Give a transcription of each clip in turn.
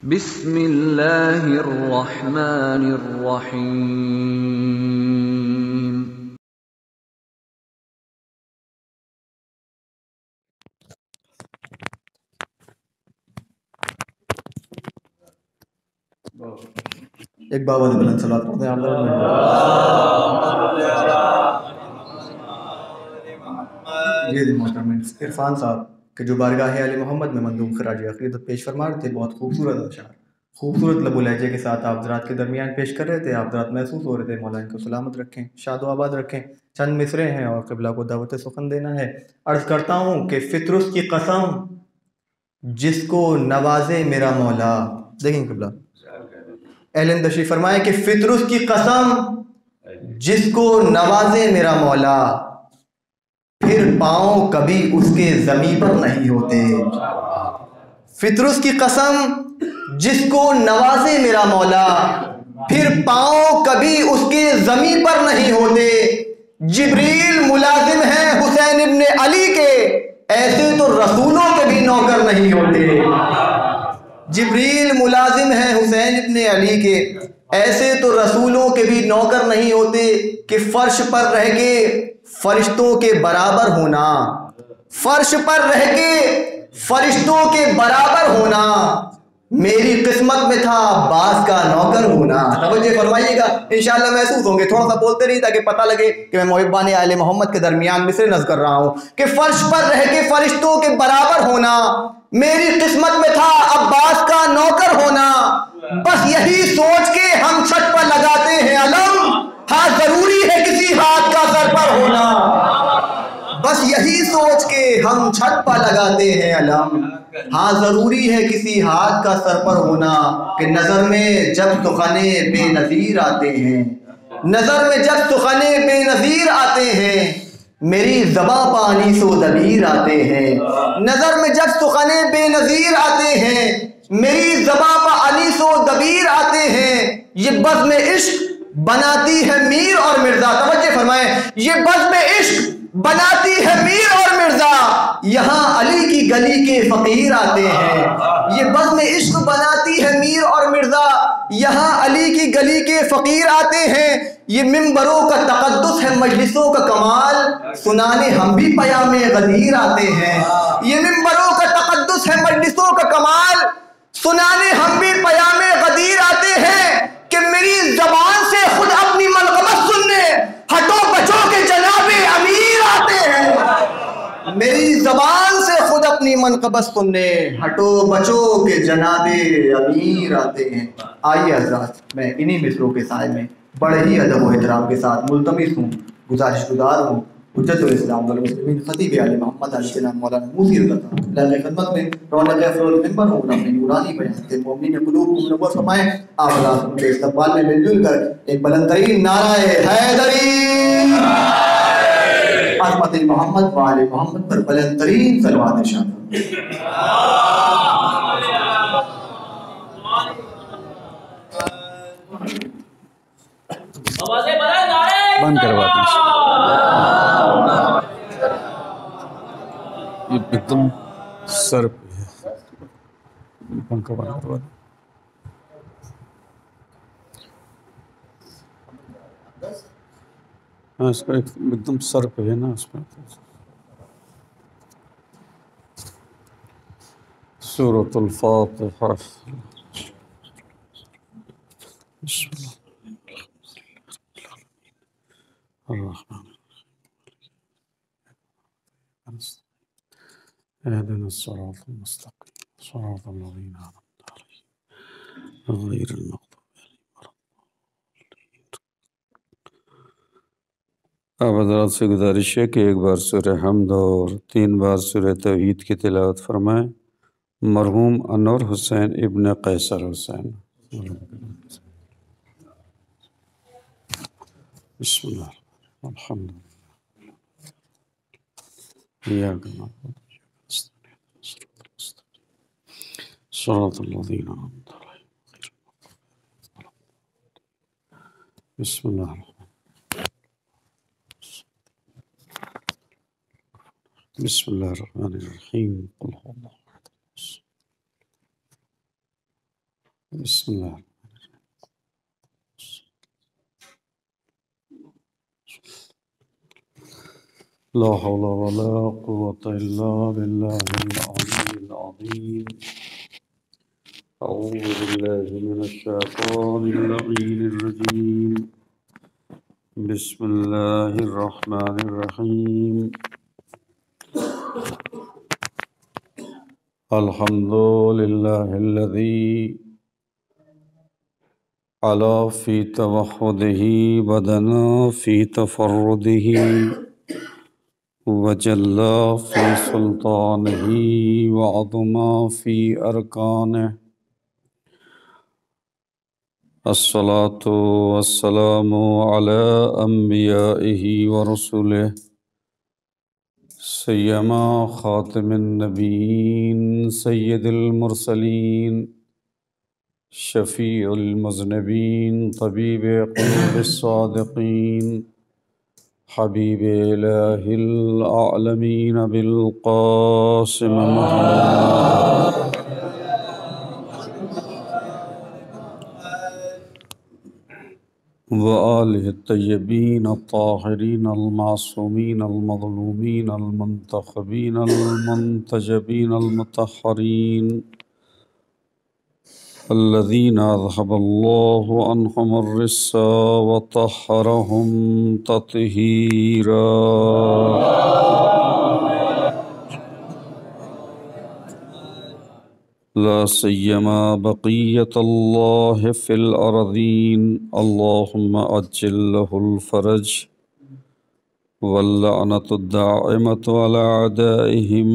بسم اللہ الرحمن الرحیم۔ ایک باون بلند صلوات پڑھتے ہیں آپ لوگ میں۔ یہ محترم عرفان صاحب کہ جو بارگاہ علی محمد میں مندوب خراج عقیدت پیش فرما رہے تھے، بہت خوبصورت اشعار خوبصورت لب و لہجے کے ساتھ آپ حضرات کے درمیان پیش کر رہے تھے۔ آپ حضرات محسوس ہو رہے تھے مولا ان کو سلامت رکھیں، شاد و آباد رکھیں۔ چند مصرے ہیں اور قبلہ کو دعوت سخن دینا ہے۔ عرض کرتا ہوں کہ فطرس کی قسم جس کو نوازے میرا مولا۔ دیکھیں قبلہ اہل تشریف فرمائے کہ فطرس کی قسم جس کو نوازے میرا مولا، پھر پاؤں کبھی اس کے زمیں پر نہیں ہوتے۔ فطرس کی قسم جس کو نوازے میرا مولا، پھر پاؤں کبھی اس کے زمیں پر نہیں ہوتے۔ جبریل ملازم ہیں حسین ابن علی کے، ایسے تو رسولوں کے بھی نوکر نہیں ہوتے۔ جبریل ملازم ہیں حسین ابن علی کے، ایسے تو رسولوں کے بھی نوکر نہیں ہوتے کہ فرش پر رہ کے فرشتوں کے برابر ہونا، فرش پر رہ کے فرشتوں کے برابر ہونا میری قسمت میں تھا، عباس کا نوکر ہونا۔ توجہ فرمائیے گا، انشاءاللہ محسوس ہوں گے، تھوڑا سا بولتے رہیے تاکہ پتہ لگے کہ میں محبان آل محمد کے درمیان مصرے نظر کر رہا ہوں کہ فرش پر رہ کے فرشتوں کے برابر ہونا میری قسمت میں تھا، عباس کا نوکر ہونا۔ بس یہی سوچ کے ہم چھت پر لگاتے ہیں علم، ہاں ضروری ہے کسی ہاتھ کا سر پر ہونا۔ بس یہی سوچ کے ہم چھت پر لگاتے ہیں علم، ہاں ضروری ہے کسی ہاتھ کا سر پر ہونا۔ کہ نظر میں جب سخنے بے نظیر آتے ہیں، نظر میں جب سخنے بے نظیر آتے ہیں، میری زباں پہ انیس و دبیر آتے ہیں۔ نظر میں جب سخنے بے نظیر آتے ہیں، میری زباں پہ انیس و دبیر آتے ہیں۔ یہ بزم عشق بناتی ہے میر اور مرزا۔ توجہ فرمائیں، یہ بزم عشق بناتی ہے میر اور مرزا، یہاں علی کی گلی کے فقیر آتے ہیں۔ یہ بزم عشق بناتی ہے میر اور مرزا، یہاں علی کی گلی کے فقیر آتے ہیں۔ یہ ممبروں کا تقدس ہے مجلسوں کا کمال، سنانے ہم بھی پیام غدیر آتے ہیں۔ یہ ممبروں کا تقدس ہے مجلسوں کا کمال، سنانے ہم بھی پیام غدیر آتے ہیں۔ کہ میری زبان سے خود اپنی منقبت سننے ہٹو بچو کے جناب امیر آتے ہیں۔ میری زبان سے خود اپنی منقبت سننے ہٹو بچو کے جناب امیر آتے ہیں۔ آئیے حضرات، میں انہی مصروں کے سائے میں بڑے ہی ادب و احترام کے ساتھ ملتمس ہوں، گزارش گزار ہوں، حجت الاسلام والمسلمین خطیب علی محمد علیہ السلام مولانا موسی رضا اللہ کی خدمت میں رونق افروز منبر ہوں، اپنی نورانی بیان سے مومنین قلوب کو منور فرمائیں۔ آپ حضرات ان کے استقبال میں مل جل کر ایک بلند ترین نعرہ حیدری عظمت محمد و آل محمد پر بلند ترین صلوات ارشاد بند کرواتے ہیں۔ یہ ایک دم سر پہ ہے، پنکھا بند کروا دیں۔ ہاں اس کا ایک دم سر پہ ہے نا، اس میں سورۃ الفاتحہ۔ بسم اللہ الرحمن اهدنا الصراط المستقيم صراط الذين أنعمت عليهم غير المغضوب عليهم ولا الضالين۔ اب حضرات سے گزارش ہے کہ ایک بار سورہ حمد اور 3 بار سورہ توحید کی تلاوت فرمائیں۔ مرحوم انور حسین ابن قیصر حسین۔ بسم اللہ الحمد للہ إياك نعبد وإياك نستعين صراط الذين أنعمت عليهم غير المغضوب عليهم ولا الضالين۔ بسم الله الرحمن بسم الله الرحمن الرحيم قل هو الله أحد بسم اللہ. لا حول ولا قوة إلا بالله العلي العظيم. أعوذ بالله من الشيطان اللعين الرجيم. بسم الله الرحمن الرحيم. الحمد لله الذي علا في توحده بدنا في تفرده وجل في سلطانه وعظم في أركانه. الصلاة والسلام على أنبيائه ورسله سيما خاتم النبيين سيد المرسلين شفيع المذنبين طبيب قلوب الصادقين حبيب إله العالمين بالقاسم محمد وآله الطيبين الطاهرين المعصومين المظلومين المنتخبين المنتجبين المطهرين الذين أذهب الله عنهم الرجس وطهرهم تطهيرا. لا سيما بقية الله في الأرضين اللهم أجل له الفرج واللعنة الدائمة على أعدائهم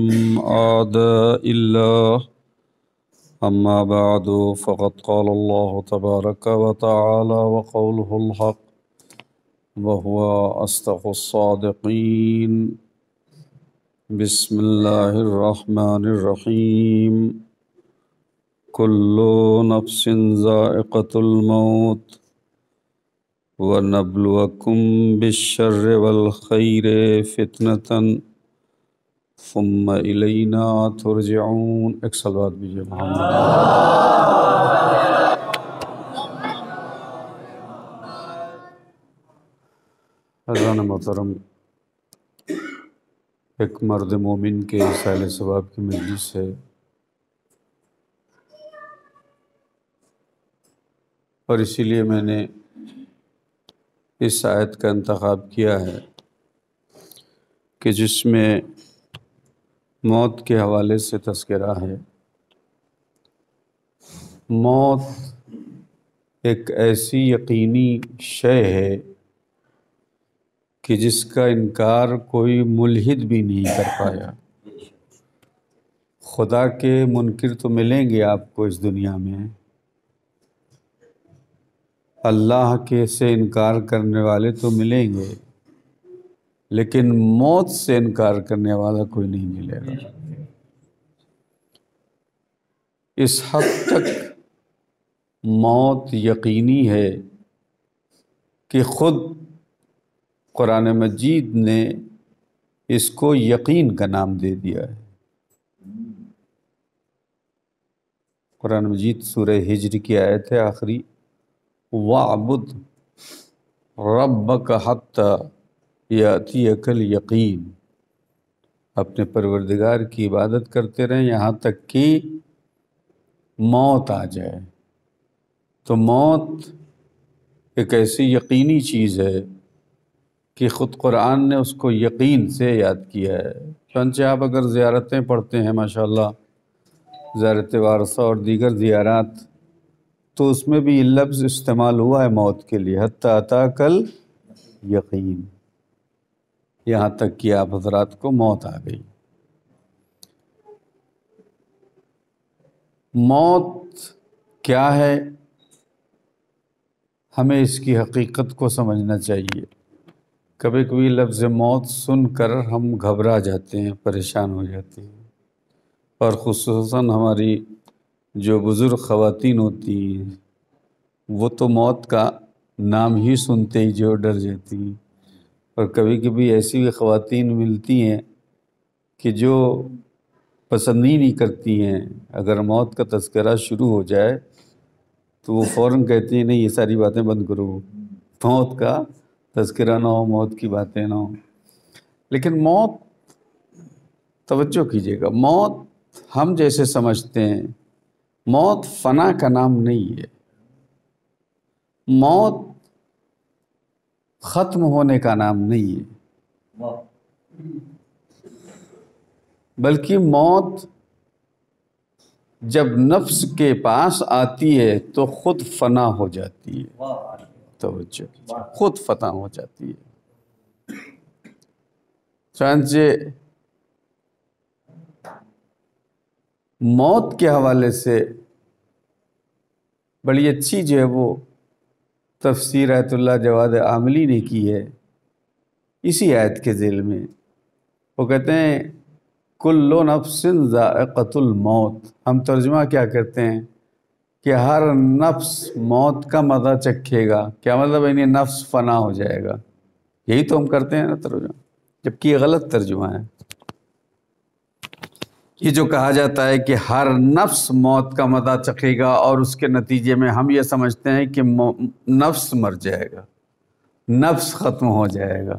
أعداء الله. أما بعد فقد قال الله تبارك وتعالى وقوله الحق وهو أصدق الصادقين. بسم الله الرحمن الرحيم. كل نفس ذائقة الموت ونبلوكم بالشر والخير فتنة ثم إلينا ترجعون. ایک صلوات بیجئے محمد. حضران محترم، ایک مرد مومن کے سائل ثواب کی مجلس ہے، اور اسی لیے میں نے اس آیت کا انتخاب کیا ہے کہ جس میں موت کے حوالے سے تذکرہ ہے. موت ایک ایسی یقینی شے ہے کہ جس کا انکار کوئی ملحد بھی نہیں کر پایا. خدا کے منکر تو ملیں گے آپ کو اس دنیا میں، اللہ کے سے انکار کرنے والے تو ملیں گے، لیکن موت سے انکار کرنے والا کوئی نہیں ملے گا. اس حد تک موت یقینی ہے کہ خود قرآن مجید نے اس کو یقین کا نام دے دیا ہے. قرآن مجید سورہ ہجر کی آیت ہے آخری، وَاعْبُدْ رَبَّكَ حَتَّى یَأْتِيَكَ الْیَقِین. اپنے پروردگار کی عبادت کرتے رہیں یہاں تک کہ موت آ جائے. تو موت ایک ایسی یقینی چیز ہے کہ خود قرآن نے اس کو یقین سے یاد کیا ہے. چنانچہ آپ اگر زیارتیں پڑھتے ہیں ماشاءاللہ، زیارت وارثہ اور دیگر زیارات، تو اس میں بھی یہ لفظ استعمال ہوا ہے موت کے لیے، حتی اتاک الیقین، یہاں تک کہ آپ حضرات کو موت آ گئی. موت کیا ہے؟ ہمیں اس کی حقیقت کو سمجھنا چاہیے. کبھی کبھی لفظ موت سن کر ہم گھبرا جاتے ہیں، پریشان ہو جاتے ہیں، اور خصوصاً ہماری جو بزرگ خواتین ہوتی ہیں وہ تو موت کا نام ہی سنتے ہی جو ڈر جاتی ہیں. اور کبھی کبھی ایسی بھی خواتین ملتی ہیں کہ جو پسند ہی نہیں کرتی ہیں اگر موت کا تذکرہ شروع ہو جائے تو وہ فوراً کہتی ہیں نہیں یہ ساری باتیں بند کرو، موت کا تذکرہ نہ ہو، موت کی باتیں نہ ہو۔ لیکن موت، توجہ کیجیے گا، موت ہم جیسے سمجھتے ہیں، موت فنا کا نام نہیں ہے، موت ختم ہونے کا نام نہیں ہے، بلکہ موت جب نفس کے پاس آتی ہے تو خود فنا ہو جاتی ہے، توجہ کیجیے، خود فنا ہو جاتی ہے۔ چنانچہ موت کے حوالے سے بڑی اچھی جو ہے وہ تفسیر آیت اللہ جواد عاملی نے کی ہے اسی آیت کے ذیل میں۔ وہ کہتے ہیں کل نفس ذائقۃ الموت، ہم ترجمہ کیا کرتے ہیں کہ ہر نفس موت کا مزہ چکھے گا، کیا مطلب یعنی نفس فنا ہو جائے گا، یہی تو ہم کرتے ہیں نا ترجمہ، جبکہ یہ غلط ترجمہ ہے۔ یہ جو کہا جاتا ہے کہ ہر نفس موت کا مزہ چکھے گا، اور اس کے نتیجے میں ہم یہ سمجھتے ہیں کہ نفس مر جائے گا، نفس ختم ہو جائے گا،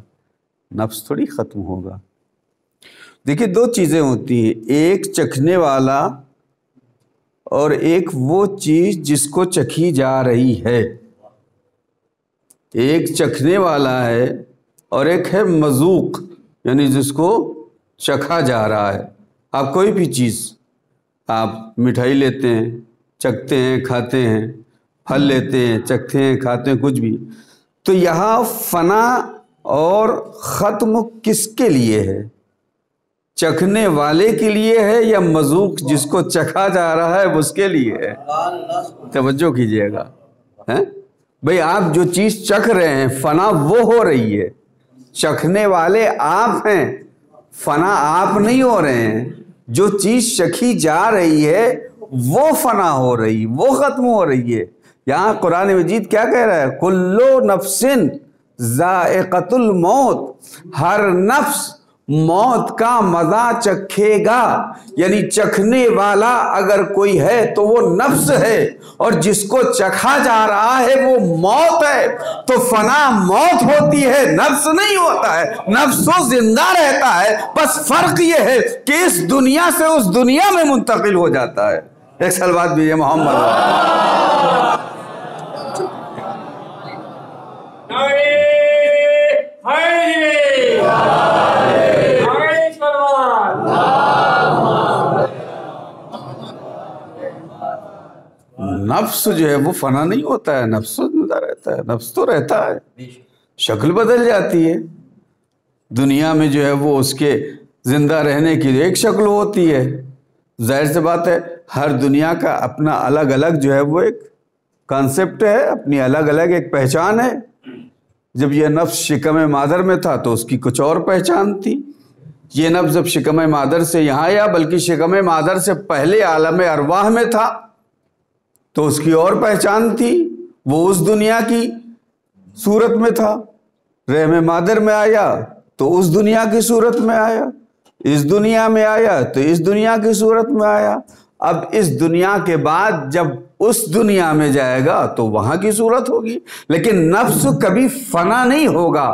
نفس تھوڑی ختم ہوگا۔ دیکھیے دو چیزیں ہوتی ہیں، ایک چکھنے والا اور ایک وہ چیز جس کو چکھی جا رہی ہے۔ ایک چکھنے والا ہے اور ایک ہے مذوق، یعنی جس کو چکھا جا رہا ہے۔ آپ کوئی بھی چیز، آپ مٹھائی لیتے ہیں، چکھتے ہیں، کھاتے ہیں، پھل لیتے ہیں، چکھتے ہیں، کھاتے ہیں، کچھ بھی۔ تو یہاں فنا اور ختم کس کے لیے ہے؟ چکھنے والے کے لیے ہے یا مذوق جس کو چکھا جا رہا ہے اس کے لیے ہے؟ توجہ کیجئے گا، بھئی آپ جو چیز چکھ رہے ہیں فنا وہ ہو رہی ہے، چکھنے والے آپ ہیں، فنا آپ نہیں ہو رہے ہیں۔ جو چیز چکھی جا رہی ہے وہ فنا ہو رہی، وہ ختم ہو رہی ہے۔ یہاں قرآن مجید کیا کہہ رہا ہے؟ کلو نفس ذائقۃ الموت، ہر نفس موت کا مزہ چکھے گا، یعنی چکھنے والا اگر کوئی ہے تو وہ نفس ہے، اور جس کو چکھا جا رہا ہے وہ موت ہے۔ تو فنا موت ہوتی ہے، نفس نہیں ہوتا ہے، نفس تو زندہ رہتا ہے، بس فرق یہ ہے کہ اس دنیا سے اس دنیا میں منتقل ہو جاتا ہے۔ ایک سلوات بھی ہے محمد۔ نفس جو ہے وہ فنا نہیں ہوتا ہے، نفس زندہ رہتا ہے، نفس تو رہتا ہے، شکل بدل جاتی ہے۔ دنیا میں جو ہے وہ اس کے زندہ رہنے کی ایک شکل ہوتی ہے، ظاہر سی بات ہے ہر دنیا کا اپنا الگ الگ جو ہے وہ ایک کانسیپٹ ہے، اپنی الگ الگ ایک پہچان ہے۔ جب یہ نفس شکم مادر میں تھا تو اس کی کچھ اور پہچان تھی، یہ نفس جب شکم مادر سے یہاں آیا، بلکہ شکم مادر سے پہلے عالم ارواح میں تھا تو اس کی اور پہچان تھی، وہ اس دنیا کی صورت میں تھا۔ رحم مادر میں آیا تو اس دنیا کی صورت میں آیا، اس دنیا میں آیا تو اس دنیا کی صورت میں آیا۔ اب اس دنیا کے بعد جب اس دنیا میں جائے گا تو وہاں کی صورت ہوگی، لیکن نفس کبھی فنا نہیں ہوگا،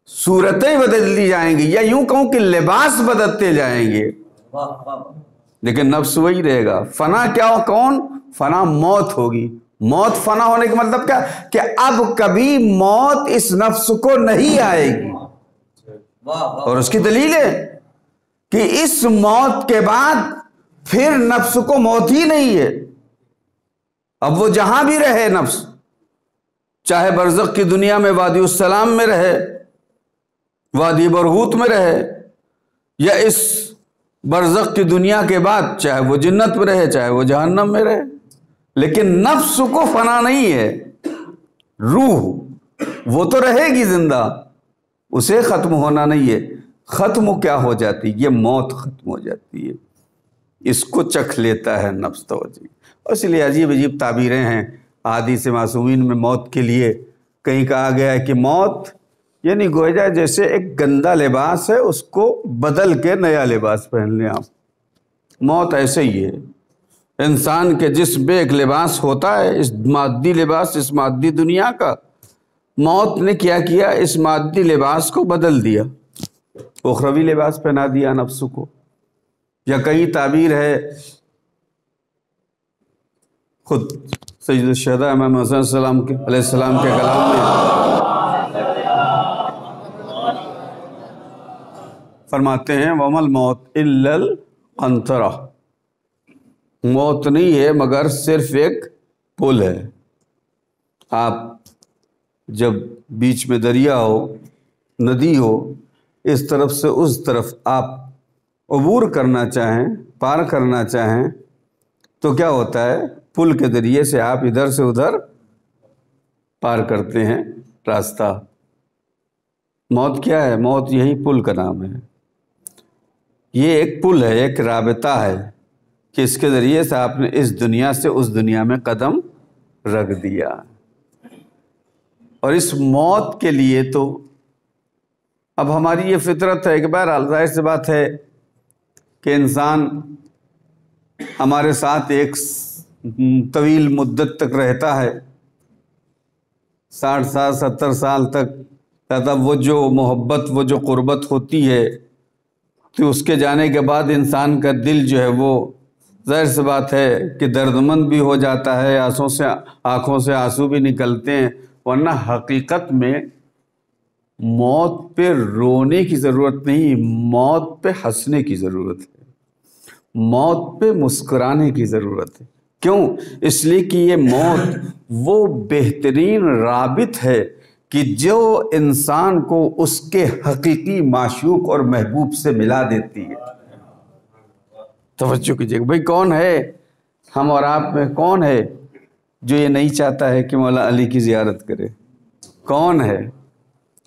صورتیں بدلتی جائیں گی، یا یوں کہوں کہ لباس بدلتے جائیں گے، لیکن نفس وہی رہے گا۔ فنا کیا کون؟ فنا موت ہوگی۔ موت فنا ہونے کا مطلب کیا؟ کہ اب کبھی موت اس نفس کو نہیں آئے گی، اور اس کی دلیل ہے کہ اس موت کے بعد پھر نفس کو موت ہی نہیں ہے۔ اب وہ جہاں بھی رہے نفس، چاہے برزخ کی دنیا میں وادی السلام میں رہے، وادی برہوت میں رہے، یا اس برزخ کی دنیا کے بعد چاہے وہ جنت میں رہے چاہے وہ جہنم میں رہے، لیکن نفس کو فنا نہیں ہے۔ روح وہ تو رہے گی زندہ، اسے ختم ہونا نہیں ہے۔ ختم کیا ہو جاتی؟ یہ موت ختم ہو جاتی ہے، اس کو چکھ لیتا ہے نفس۔ توجہ، اس لیے عجیب عجیب تعبیریں ہیں احادیث معصومین میں موت کے لیے۔ کہیں کہا گیا ہے کہ موت یعنی گویا جیسے ایک گندا لباس ہے، اس کو بدل کے نیا لباس پہن لیں آپ، موت ایسے ہی ہے۔ انسان کے جسم پہ ایک لباس ہوتا ہے، اس مادی لباس، اس مادی دنیا کا۔ موت نے کیا کیا؟ اس مادی لباس کو بدل دیا، اخروی لباس پہنا دیا نفس کو۔ یا کئی تعبیر ہے، خود سید الشہداء امام حسن علیہ السلام کے کلام میں فرماتے ہیں وَمَا الْمَوْتُ إِلَّا الْقَنْطَرَةُ، موت نہیں ہے مگر صرف ایک پل ہے۔ آپ جب بیچ میں دریا ہو، ندی ہو، اس طرف سے اس طرف آپ عبور کرنا چاہیں، پار کرنا چاہیں تو کیا ہوتا ہے؟ پل کے ذریعے سے آپ ادھر سے ادھر پار کرتے ہیں راستہ۔ موت کیا ہے؟ موت یہی پل کا نام ہے۔ یہ ایک پل ہے، ایک رابطہ ہے کہ اس کے ذریعے سے آپ نے اس دنیا سے اس دنیا میں قدم رکھ دیا۔ اور اس موت کے لیے تو اب ہماری یہ فطرت ہے کہ بہرحال ظاہر سی بات ہے کہ انسان ہمارے ساتھ ایک طویل مدت تک رہتا ہے، 60 سال 70 سال تک، تب وہ جو محبت، وہ جو قربت ہوتی ہے تو اس کے جانے کے بعد انسان کا دل جو ہے وہ ظاہر سی بات ہے کہ دردمند بھی ہو جاتا ہے، آنکھوں سے آنسو بھی نکلتے ہیں۔ ورنہ حقیقت میں موت پہ رونے کی ضرورت نہیں، موت پہ ہنسنے کی ضرورت ہے، موت پہ مسکرانے کی ضرورت ہے۔ کیوں؟ اس لیے کہ یہ موت وہ بہترین رابط ہے کہ جو انسان کو اس کے حقیقی معشوق اور محبوب سے ملا دیتی ہے۔ توجہ کیجیے بھائی، کون ہے ہم اور آپ میں؟ کون ہے جو یہ نہیں چاہتا ہے کہ مولا علی کی زیارت کرے؟ کون ہے؟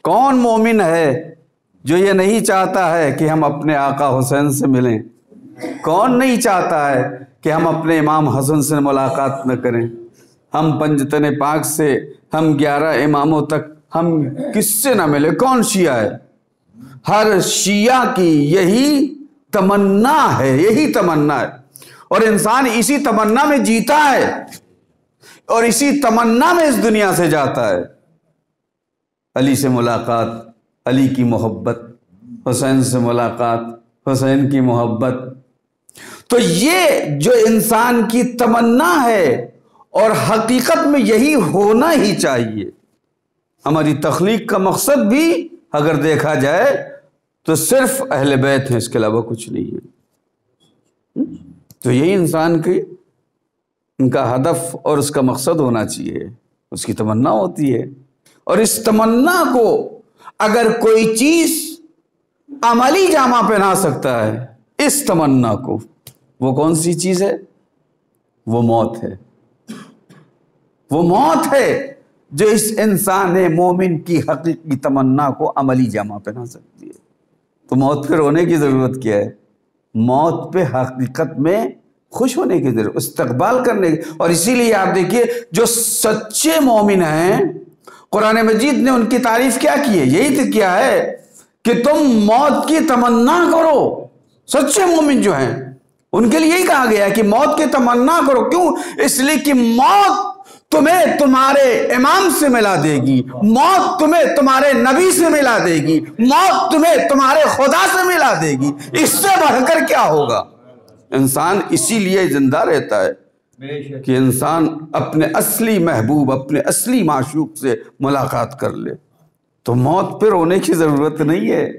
کون مومن ہے جو یہ نہیں چاہتا ہے کہ ہم اپنے آقا حسین سے ملیں؟ کون نہیں چاہتا ہے کہ ہم اپنے امام حسن سے ملاقات نہ کریں؟ ہم پنجتن پاک سے، ہم 11 اماموں تک ہم کس سے نہ ملے؟ کون شیعہ ہے؟ ہر شیعہ کی یہی تمنا ہے، یہی تمنا ہے، اور انسان اسی تمنا میں جیتا ہے اور اسی تمنا میں اس دنیا سے جاتا ہے۔ علی سے ملاقات، علی کی محبت، حسین سے ملاقات، حسین کی محبت۔ تو یہ جو انسان کی تمنا ہے اور حقیقت میں یہی ہونا ہی چاہیے۔ ہماری تخلیق کا مقصد بھی اگر دیکھا جائے تو صرف اہل بیت ہیں، اس کے علاوہ کچھ نہیں ہے۔ تو یہی انسان کی ان کا ہدف اور اس کا مقصد ہونا چاہیے، اس کی تمنا ہوتی ہے۔ اور اس تمنا کو اگر کوئی چیز عملی جامہ پہنا سکتا ہے اس تمنا کو، وہ کون سی چیز ہے؟ وہ موت ہے۔ وہ موت ہے جو اس انسان مومن کی حقیقی تمنا کو عملی جامہ پہنا سکتی ہے۔ تو موت پہ رونے کی ضرورت کیا ہے؟ موت پہ حقیقت میں خوش ہونے کی ضرورت، استقبال کرنے کی۔ اور اسی لیے آپ دیکھیے جو سچے مومن ہیں، قرآن مجید نے ان کی تعریف کیا کی ہے؟ یہی تو کیا ہے کہ تم موت کی تمنا کرو۔ سچے مومن جو ہیں ان کے لیے یہی کہا گیا ہے کہ موت کی تمنا کرو۔ کیوں؟ اس لیے کہ موت تمہیں تمہارے امام سے ملا دے گی، موت تمہیں تمہارے نبی سے ملا دے گی، موت تمہیں تمہارے خدا سے ملا دے گی۔ اس سے بڑھ کر کیا ہوگا؟ انسان اسی لیے زندہ رہتا ہے کہ انسان اپنے اصلی محبوب، اپنے اصلی معشوق سے ملاقات کر لے۔ تو موت پہ رونے کی ضرورت نہیں ہے۔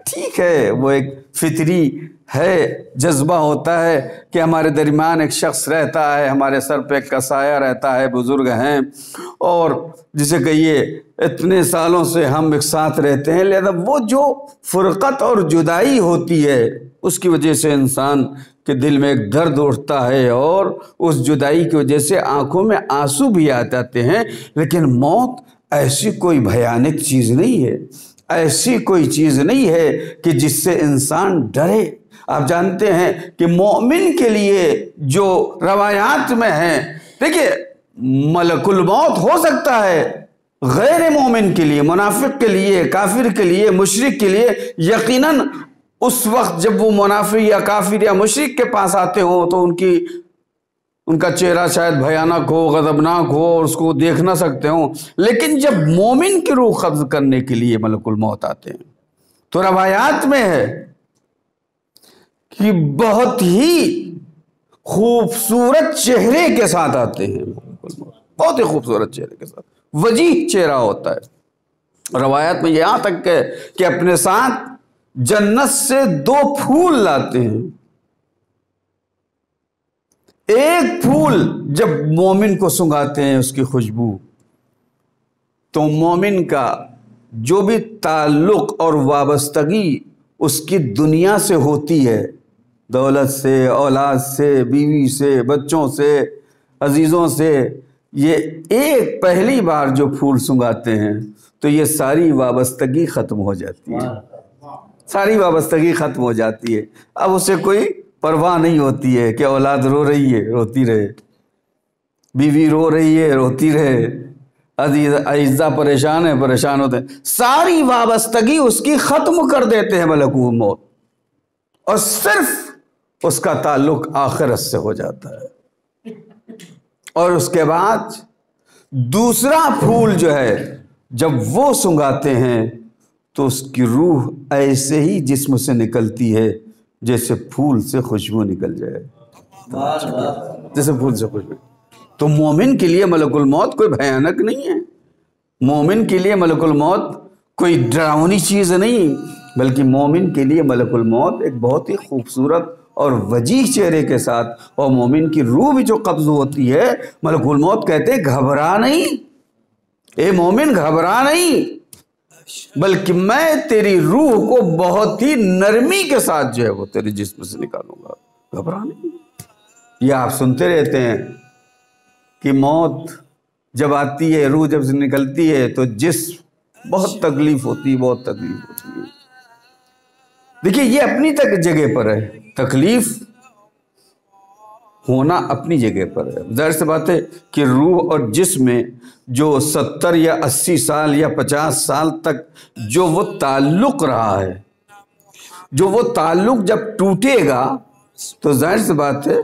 ٹھیک ہے، وہ ایک فطری ہے، جذبہ ہوتا ہے کہ ہمارے درمیان ایک شخص رہتا ہے، ہمارے سر پہ ایک سایہ رہتا ہے، بزرگ ہیں اور جسے کہیے اتنے سالوں سے ہم ایک ساتھ رہتے ہیں، لہذا وہ جو فرقت اور جدائی ہوتی ہے اس کی وجہ سے انسان کے دل میں ایک درد اٹھتا ہے اور اس جدائی کی وجہ سے آنکھوں میں آنسو بھی آ جاتے ہیں۔ لیکن موت ایسی کوئی بھیانک چیز نہیں ہے، ایسی کوئی چیز نہیں ہے کہ جس سے انسان ڈرے۔ آپ جانتے ہیں کہ مومن کے لیے جو روایات میں ہیں، دیکھیے ملک الموت ہو سکتا ہے، غیر مومن کے لیے، منافق کے لیے، کافر کے لیے، مشرک کے لیے یقیناً اس وقت جب وہ منافق یا کافر یا مشرک کے پاس آتے ہوں تو ان کی ان کا چہرہ شاید بھیانک ہو، غضبناک ہو اور اس کو دیکھ نہ سکتے ہوں، لیکن جب مومن کی روح قبض کرنے کے لیے ملک الموت آتے ہیں تو روایات میں ہے کہ بہت ہی خوبصورت چہرے کے ساتھ آتے ہیں، بہت ہی خوبصورت چہرے کے ساتھ، وجیح چہرہ ہوتا ہے۔ روایات میں یہاں تک ہے کہ اپنے ساتھ جنت سے 2 پھول لاتے ہیں۔ ایک پھول جب مومن کو سنگھاتے ہیں اس کی خوشبو، تو مومن کا جو بھی تعلق اور وابستگی اس کی دنیا سے ہوتی ہے، دولت سے، اولاد سے، بیوی سے، بچوں سے، عزیزوں سے، یہ ایک پہلی بار جو پھول سنگھاتے ہیں تو یہ ساری وابستگی ختم ہو جاتی ہے، ساری وابستگی ختم ہو جاتی ہے۔ اب اسے کوئی پرواہ نہیں ہوتی ہے کہ اولاد رو رہی ہے، روتی رہے، بیوی رو رہی ہے، روتی رہے، اعزا پریشان ہے، پریشان ہوتے ہیں، ساری وابستگی اس کی ختم کر دیتے ہیں ملک الموت، اور صرف اس کا تعلق آخرت سے ہو جاتا ہے۔ اور اس کے بعد دوسرا پھول جو ہے جب وہ سنگھاتے ہیں تو اس کی روح ایسے ہی جسم سے نکلتی ہے جیسے پھول سے خوشبو نکل جائے، جیسے پھول سے خوشبو۔ تو مومن کے لیے ملک الموت کوئی بھیانک نہیں ہے، مومن کے لیے ملک الموت کوئی ڈراؤنی چیز نہیں، بلکہ مومن کے لیے ملک الموت ایک بہت ہی خوبصورت اور وجیح چہرے کے ساتھ، اور مومن کی روح بھی جو قبض ہوتی ہے، ملک الموت کہتے ہیں گھبرا نہیں، اے مومن گھبرا نہیں، بلکہ میں تیری روح کو بہت ہی نرمی کے ساتھ جو ہے وہ تیرے جسم سے نکالوں گا، گھبرا نہیں۔ یہ آپ سنتے رہتے ہیں کہ موت جب آتی ہے، روح جب سے نکلتی ہے تو جسم بہت تکلیف ہوتی ہے، بہت تکلیف ہوتی ہے۔ دیکھیے یہ اپنی جگہ پر ہے، تکلیف ہونا اپنی جگہ پر ہے۔ ظاہر سی بات ہے کہ روح اور جسم میں جو 70 یا 80 سال یا 50 سال تک جو وہ تعلق رہا ہے، جو وہ تعلق جب ٹوٹے گا تو ظاہر سی بات ہے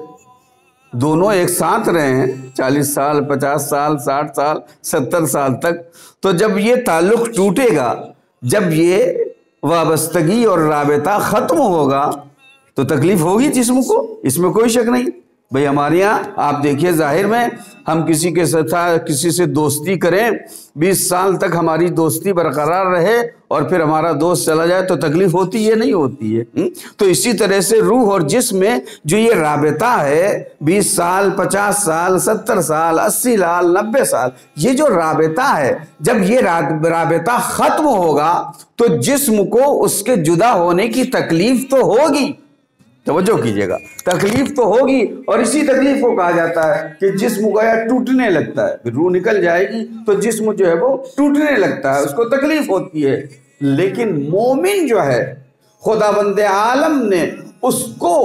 دونوں ایک ساتھ رہے ہیں 40 سال، 50 سال، 60 سال، 70 سال تک، تو جب یہ تعلق ٹوٹے گا، جب یہ وابستگی اور رابطہ ختم ہوگا تو تکلیف ہوگی جسم کو، اس میں کوئی شک نہیں۔ بھئی ہمارے یہاں آپ دیکھیے ظاہر میں ہم کسی کے ساتھ کسی سے دوستی کریں، 20 سال تک ہماری دوستی برقرار رہے اور پھر ہمارا دوست چلا جائے تو تکلیف ہوتی ہے نہیں ہوتی ہے؟ تو اسی طرح سے روح اور جسم میں جو یہ رابطہ ہے 20 سال، 50 سال، 70 سال، 80 سال، 90 سال، یہ جو رابطہ ہے جب یہ رابطہ ختم ہوگا تو جسم کو اس کے جدا ہونے کی تکلیف تو ہوگی، توجہ کیجئے گا، تکلیف تو ہوگی، اور اسی تکلیف کو کہا جاتا ہے کہ جسم گویا ٹوٹنے لگتا ہے، روح نکل جائے گی تو جسم جو ہے وہ ٹوٹنے لگتا ہے، اس کو تکلیف ہوتی ہے۔ لیکن مومن جو ہے خداوند عالم نے اس کو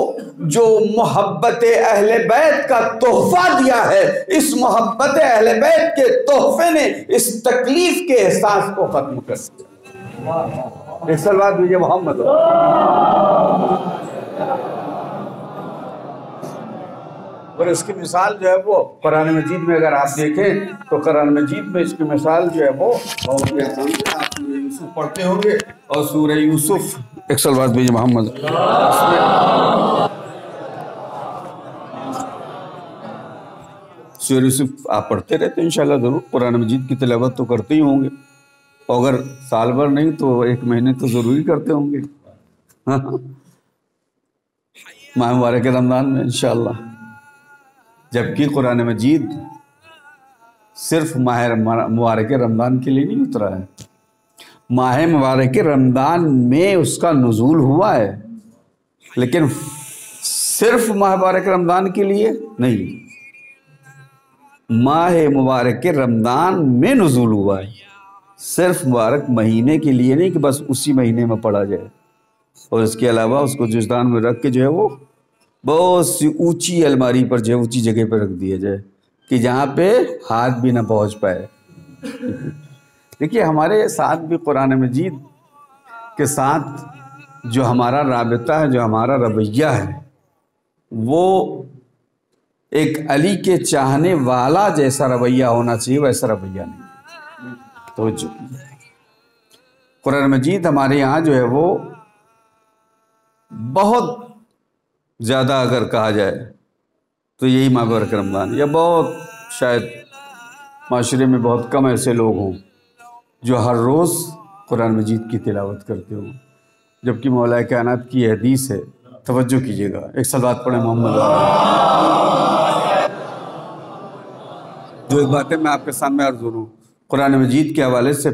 جو محبت اہل بیت کا تحفہ دیا ہے، اس محبت اہل بیت کے تحفے نے اس تکلیف کے احساس کو ختم کر دیا۔ ایک صلوات دیجئے محمد۔ اور اس کی مثال جو ہے وہ قرآن مجید میں اگر آپ دیکھیں تو قرآن مجید میں اس کی مثال جو ہے وہ بہت ہی آسان ہے۔ آپ سورہ یوسف پڑھتے ہوں گے، اور سورہ یوسف، ایک صلوات بھیجئے محمد، سورہ یوسف آپ پڑھتے رہتے ہیں انشاءاللہ ضرور، قرآن مجید کی تلاوت تو کرتے ہی ہوں گے، اور اگر سال بھر نہیں تو 1 مہینے تو ضروری کرتے ہوں گے ماہ مبارک رمضان میں انشاءاللہ۔ جبکہ قرآن مجید صرف ماہ مبارک رمضان کے لیے نہیں اترا ہے، ماہ مبارک رمضان میں اس کا نزول ہوا ہے، لیکن صرف ماہ مبارک رمضان کے لیے نہیں، ماہ مبارک رمضان میں نزول ہوا ہے، صرف مبارک مہینے کے لیے نہیں کہ بس اسی مہینے میں پڑھا جائے، اور اس کے علاوہ اس کو جزدان میں رکھ کے جو ہے وہ بہت سی اونچی الماری پر جو ہے اونچی جگہ پر رکھ دیا جائے کہ جہاں پہ ہاتھ بھی نہ پہنچ پائے۔ دیکھیے ہمارے ساتھ بھی قرآن مجید کے ساتھ جو ہمارا رابطہ ہے، جو ہمارا رویہ ہے، وہ ایک علی کے چاہنے والا جیسا رویہ ہونا چاہیے ویسا رویہ نہیں ہے۔ توجہ کیجیے، قرآن مجید ہمارے یہاں جو ہے وہ بہت زیادہ اگر کہا جائے تو یہی ماہ مبارک رمضان، یا بہت شاید معاشرے میں بہت کم ایسے لوگ ہوں جو ہر روز قرآن مجید کی تلاوت کرتے ہوں، جبکہ مولا کائنات کی حدیث ہے۔ توجہ کیجیے گا، ایک صلوات پڑھیں محمد۔ جو ایک باتیں میں آپ کے سامنے عرض کروں، قرآن مجید کے حوالے سے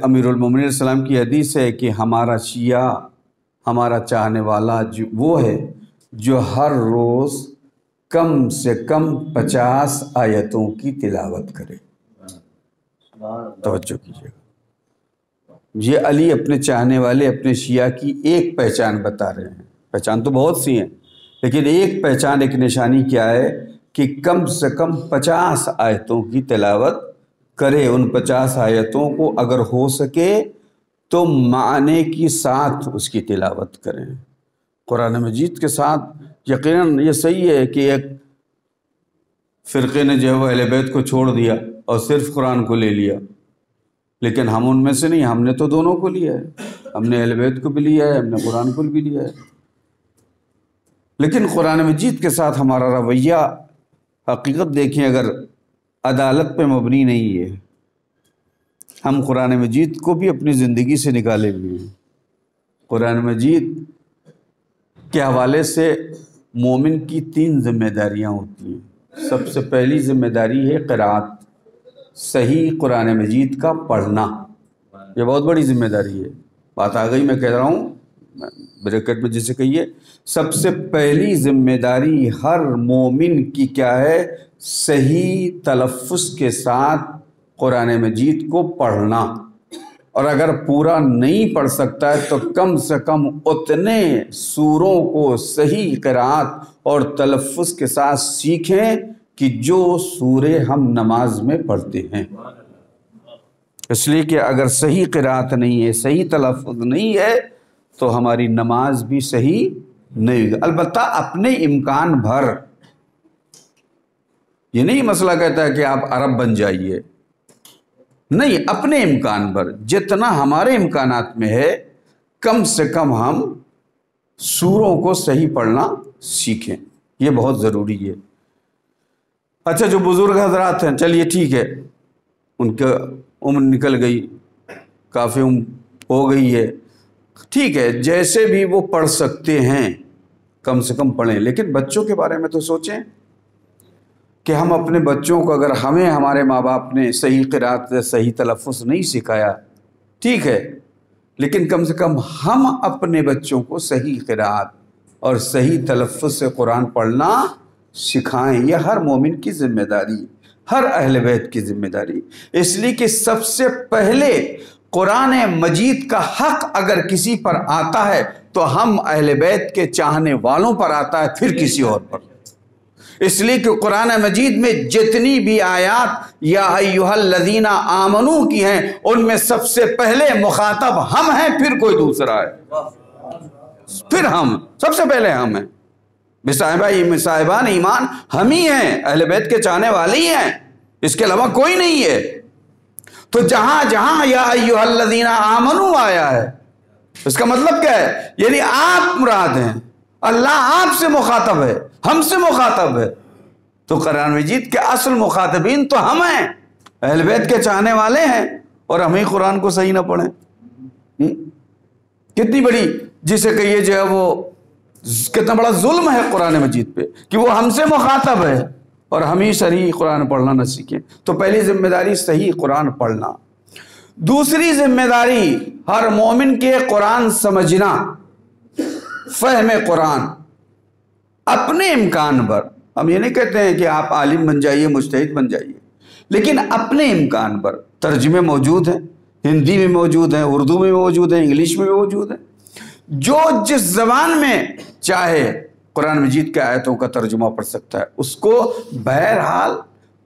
امیر المومنین علیہ السلام کی حدیث ہے کہ ہمارا شیعہ، ہمارا چاہنے والا وہ ہے جو ہر روز کم سے کم 50 آیتوں کی تلاوت کرے۔ توجہ کیجیے گا، یہ علی اپنے چاہنے والے اپنے شیعہ کی ایک پہچان بتا رہے ہیں۔ پہچان تو بہت سی ہیں، لیکن ایک پہچان، ایک نشانی کیا ہے کہ کم سے کم 50 آیتوں کی تلاوت کرے۔ ان 50 آیتوں کو اگر ہو سکے تو معنی کی ساتھ اس کی تلاوت کریں، قرآن مجید کے ساتھ۔ یقیناً یہ صحیح ہے کہ ایک فرقے نے جو ہے وہ اہل بیت کو چھوڑ دیا اور صرف قرآن کو لے لیا، لیکن ہم ان میں سے نہیں، ہم نے تو دونوں کو لیا ہے، ہم نے اہل بیت کو بھی لیا ہے، ہم نے قرآن کو بھی لیا ہے۔ لیکن قرآن مجید کے ساتھ ہمارا رویہ حقیقت دیکھیں اگر عدالت پہ مبنی نہیں ہے، ہم قرآن مجید کو بھی اپنی زندگی سے نکالے ہوئے ہیں۔ قرآن مجید کے حوالے سے مومن کی 3 ذمہ داریاں ہوتی ہیں۔ سب سے پہلی ذمہ داری ہے قرأت، صحیح قرآن مجید کا پڑھنا، یہ بہت بڑی ذمہ داری ہے۔ بات آ گئی، میں کہہ رہا ہوں بریکٹ میں جسے کہیے، سب سے پہلی ذمہ داری ہر مومن کی کیا ہے؟ صحیح تلفظ کے ساتھ قرآن مجید کو پڑھنا، اور اگر پورا نہیں پڑھ سکتا ہے تو کم سے کم اتنے سوروں کو صحیح قرأت اور تلفظ کے ساتھ سیکھیں کہ جو سورے ہم نماز میں پڑھتے ہیں۔ اس لیے کہ اگر صحیح قرأت نہیں ہے، صحیح تلفظ نہیں ہے تو ہماری نماز بھی صحیح نہیں ہوگی۔ البتہ اپنے امکان بھر، یہ نہیں مسئلہ کہتا ہے کہ آپ عرب بن جائیے، نہیں، اپنے امکان بھر جتنا ہمارے امکانات میں ہے کم سے کم ہم سوروں کو صحیح پڑھنا سیکھیں، یہ بہت ضروری ہے۔ اچھا، جو بزرگ حضرات ہیں، چلیے ٹھیک ہے، ان کا عمر نکل گئی، کافی عمر ہو گئی ہے، ٹھیک ہے، جیسے بھی وہ پڑھ سکتے ہیں کم سے کم پڑھیں۔ لیکن بچوں کے بارے میں تو سوچیں کہ ہم اپنے بچوں کو، اگر ہمیں ہمارے ماں باپ نے صحیح قرأت، صحیح تلفظ نہیں سکھایا، ٹھیک ہے، لیکن کم سے کم ہم اپنے بچوں کو صحیح قرأت اور صحیح تلفظ سے قرآن پڑھنا سکھائیں۔ یہ ہر مومن کی ذمہ داری، ہر اہل بیت کی ذمہ داری، اس لیے کہ سب سے پہلے قرآن مجید کا حق اگر کسی پر آتا ہے تو ہم اہل بیت کے چاہنے والوں پر آتا ہے، پھر کسی اور پر۔ اس لیے کہ قرآن مجید میں جتنی بھی آیات یا ایھا الذین آمنو کی ہیں، ان میں سب سے پہلے مخاطب ہم ہیں، پھر کوئی دوسرا ہے، پھر ہم، سب سے پہلے ہم ہیں۔ صاحبان ایمان ہم ہی ہیں، اہل بیت کے چاہنے والے ہی ہیں، اس کے علاوہ کوئی نہیں ہے۔ تو جہاں جہاں یا ایھا الذین آمنو آیا ہے، اس کا مطلب کیا ہے؟ یعنی آپ مراد ہیں، اللہ آپ سے مخاطب ہے، ہم سے مخاطب ہے۔ تو قرآن مجید کے اصل مخاطبین تو ہم ہیں، اہل بیت کے چاہنے والے ہیں، اور ہم ہی قرآن کو صحیح نہ پڑھیں، کتنی بڑی، جسے کہیے جو ہے وہ کتنا بڑا ظلم ہے قرآن مجید پہ کہ وہ ہم سے مخاطب ہے اور ہم ہی صحیح قرآن پڑھنا نہ سیکھیں۔ تو پہلی ذمہ داری صحیح قرآن پڑھنا۔ دوسری ذمہ داری ہر مومن کے قرآن سمجھنا، فہم قرآن اپنے امکان پر۔ ہم یہ نہیں کہتے ہیں کہ آپ عالم بن جائیے، مجتہد بن جائیے، لیکن اپنے امکان پر۔ ترجمے موجود ہیں، ہندی میں موجود ہیں، اردو میں موجود ہیں، انگلش میں موجود ہیں، جو جس زبان میں چاہے قرآن مجید کے آیتوں کا ترجمہ پڑھ سکتا ہے، اس کو بہرحال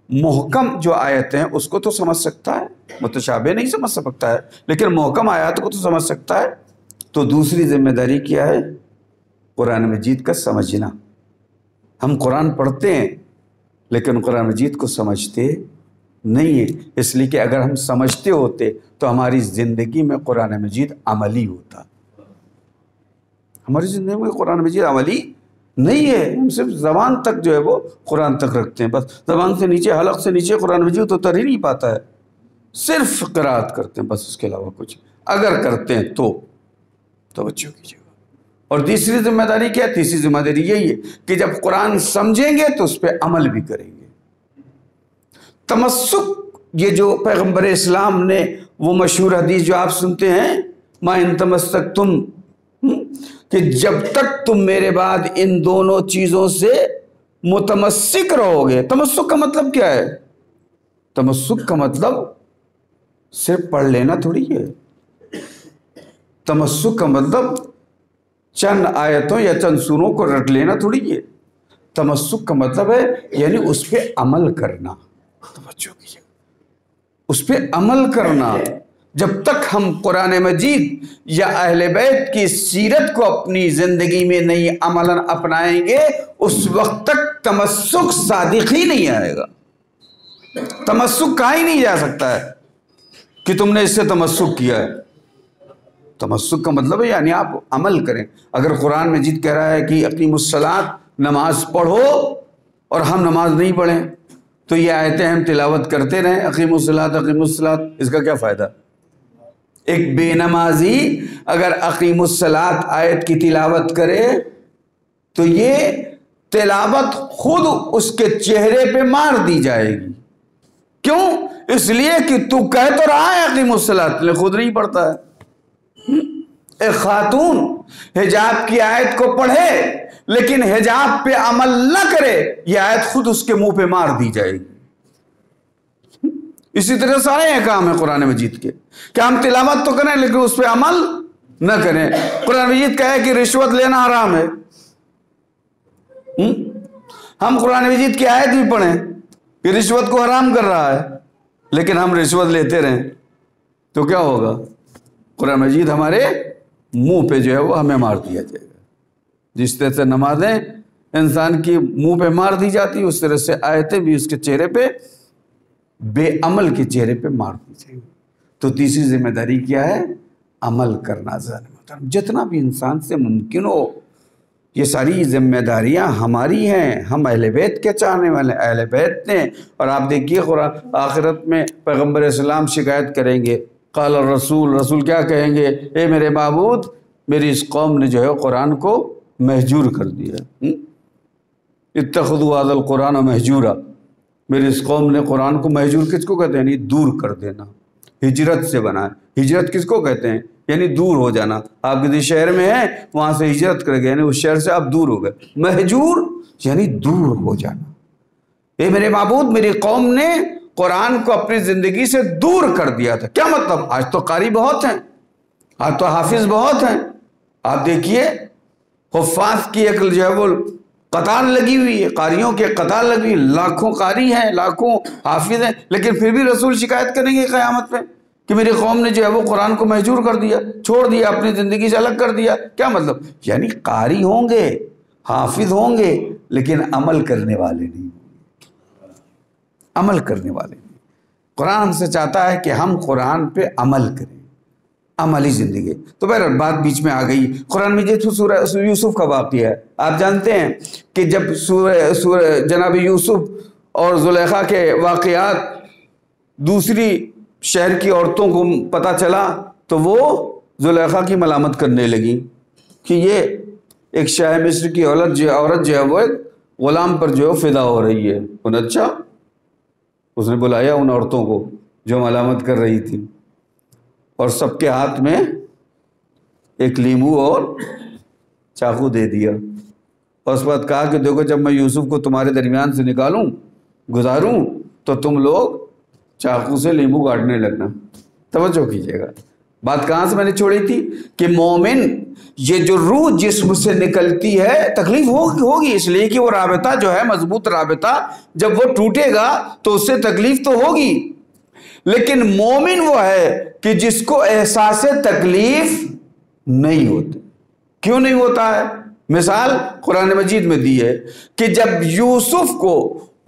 محکم جو آیتیں ہیں اس کو تو سمجھ سکتا ہے، متشابہ نہیں سمجھ سکتا ہے، لیکن محکم آیات کو تو سمجھ سکتا ہے۔ تو دوسری ذمہ داری کیا ہے؟ قرآن مجید کا سمجھنا۔ ہم قرآن پڑھتے ہیں لیکن قرآن مجید کو سمجھتے نہیں ہیں، اس لیے کہ اگر ہم سمجھتے ہوتے تو ہماری زندگی میں قرآن مجید عملی ہوتا. ہماری زندگی میں قرآن مجید عملی نہیں ہے، ہم صرف زبان تک جو ہے وہ قرآن تک رکھتے ہیں، بس زبان سے نیچے، حلق سے نیچے قرآن مجید تو اتر ہی نہیں پاتا ہے، صرف قرأت کرتے ہیں بس، اس کے علاوہ کچھ اگر کرتے ہیں تو توجہ کیجیے گا. اور تیسری ذمہ داری کیا ہے؟ تیسری ذمہ داری یہی ہے کہ جب قرآن سمجھیں گے تو اس پہ عمل بھی کریں گے. تمسک، یہ جو پیغمبر اسلام نے وہ مشہور حدیث جو آپ سنتے ہیں، ما ان تمسکتم، کہ جب تک تم میرے بعد ان دونوں چیزوں سے متمسک رہو گے. تمسک کا مطلب کیا ہے؟ تمسک کا مطلب صرف پڑھ لینا تھوڑی ہے. تمسک کا مطلب چند آیتوں یا چند سوروں کو رٹ لینا تھوڑی ہے. تمسک کا مطلب ہے یعنی اس پہ عمل کرنا. توجہ کیجیے، اس پہ عمل کرنا. جب تک ہم قرآن مجید یا اہل بیت کی سیرت کو اپنی زندگی میں نہیں عملاً اپنائیں گے، اس وقت تک تمسک صادق ہی نہیں آئے گا. تمسک کہا ہی نہیں جا سکتا ہے کہ تم نے اس سے تمسک کیا ہے. تمسک کا مطلب ہے یعنی آپ عمل کریں. اگر قرآن مجید کہہ رہا ہے کہ اقیموا الصلاۃ، نماز پڑھو، اور ہم نماز نہیں پڑھیں تو یہ آیتیں ہم تلاوت کرتے رہیں، اقیموا الصلاۃ اقیموا الصلاۃ، اس کا کیا فائدہ؟ ایک بے نمازی اگر اقیموا الصلاۃ آیت کی تلاوت کرے تو یہ تلاوت خود اس کے چہرے پہ مار دی جائے گی. کیوں؟ اس لیے کہ تو کہہ تو رہا ہے اقیموا الصلاۃ، لیکن خود نہیں پڑھتا ہے. ایک خاتون حجاب کی آیت کو پڑھے لیکن حجاب پہ عمل نہ کرے، یہ آیت خود اس کے منہ پہ مار دی جائے گی. اسی طرح سارے احکام ہیں قرآن مجید کے کہ ہم تلاوت تو کریں لیکن اس پہ عمل نہ کریں. قرآن مجید کہا ہے کہ رشوت لینا حرام ہے. ہم قرآن مجید کی آیت بھی پڑھیں کہ رشوت کو حرام کر رہا ہے، لیکن ہم رشوت لیتے رہیں تو کیا ہوگا؟ قرآن مجید ہمارے منہ پہ جو ہے وہ ہمیں مار دیا جائے گا. جس طرح سے نمازیں انسان کی منہ پہ مار دی جاتی، اس طرح سے آیتیں بھی اس کے چہرے پہ، بے عمل کے چہرے پہ مار دی جائیں گی. تو تیسری ذمہ داری کیا ہے؟ عمل کرنا. جتنا بھی انسان سے ممکن ہو، یہ ساری ذمہ داریاں ہماری ہیں. ہم اہل بیت کے چاہنے والے، اہل بیت نے. اور آپ دیکھیے قرآن آخرت میں پیغمبر اسلام شکایت کریں گے، قال الرسول، رسول کیا کہیں گے؟ اے میرے معبود، میری اس قوم نے جو ہے قرآن کو مہجور کر دیا. اتخذوا هذا القرآن مہجورا، میری اس قوم نے قرآن کو مہجور کس کو کہتے ہیں؟ یعنی دور کر دینا. ہجرت سے بنا ہے. ہجرت کس کو کہتے ہیں؟ یعنی دور ہو جانا. آپ کسی شہر میں ہیں، وہاں سے ہجرت کر گئے، یعنی اس شہر سے آپ دور ہو گئے. مہجور یعنی دور ہو جانا. اے میرے معبود، میری قوم نے قرآن کو اپنی زندگی سے دور کر دیا تھا. کیا مطلب؟ آج تو قاری بہت ہیں، آج تو حافظ بہت ہیں. آپ دیکھیے حفاظ کی ایک جو ہے وہ قطار لگی ہوئی ہے، قاریوں کے قطار لگی ہوئی، لاکھوں قاری ہیں، لاکھوں حافظ ہیں، لیکن پھر بھی رسول شکایت کریں گے قیامت میں کہ میری قوم نے جو ہے وہ قرآن کو مہجور کر دیا، چھوڑ دیا، اپنی زندگی سے الگ کر دیا. کیا مطلب؟ یعنی قاری ہوں گے، حافظ ہوں گے، لیکن عمل کرنے والے نہیں. عمل کرنے والے نہیں. قرآن ہم سے چاہتا ہے کہ ہم قرآن پہ عمل کریں، عملی زندگی. تو بہرحال بات بیچ میں آ گئی. قرآن مجید سورہ یوسف کا واقعہ ہے. آپ جانتے ہیں کہ جب سورہ جناب یوسف اور زلیخا کے واقعات دوسری شہر کی عورتوں کو پتہ چلا تو وہ زلیخا کی ملامت کرنے لگی کہ یہ ایک شاہ مصر کی عورت جو ہے وہ ایک غلام پر جو فدا ہو رہی ہے. اچھا، اس نے بلایا ان عورتوں کو جو ملامت کر رہی تھی، اور سب کے ہاتھ میں ایک لیمو اور چاقو دے دیا، اور اس بعد کہا کہ دیکھو جب میں یوسف کو تمہارے درمیان سے نکالوں، گزاروں، تو تم لوگ چاقو سے لیمو کاٹنے لگنا. توجہ کیجیے گا. بات کہاں سے میں نے چھوڑی تھی کہ مومن، یہ جو روح جسم سے نکلتی ہے تکلیف ہوگی، اس لیے کہ وہ رابطہ جو ہے مضبوط رابطہ جب وہ ٹوٹے گا تو اس سے تکلیف تو ہوگی، لیکن مومن وہ ہے کہ جس کو احساس تکلیف نہیں ہوتی. کیوں نہیں ہوتا ہے؟ مثال قرآن مجید میں دی ہے کہ جب یوسف کو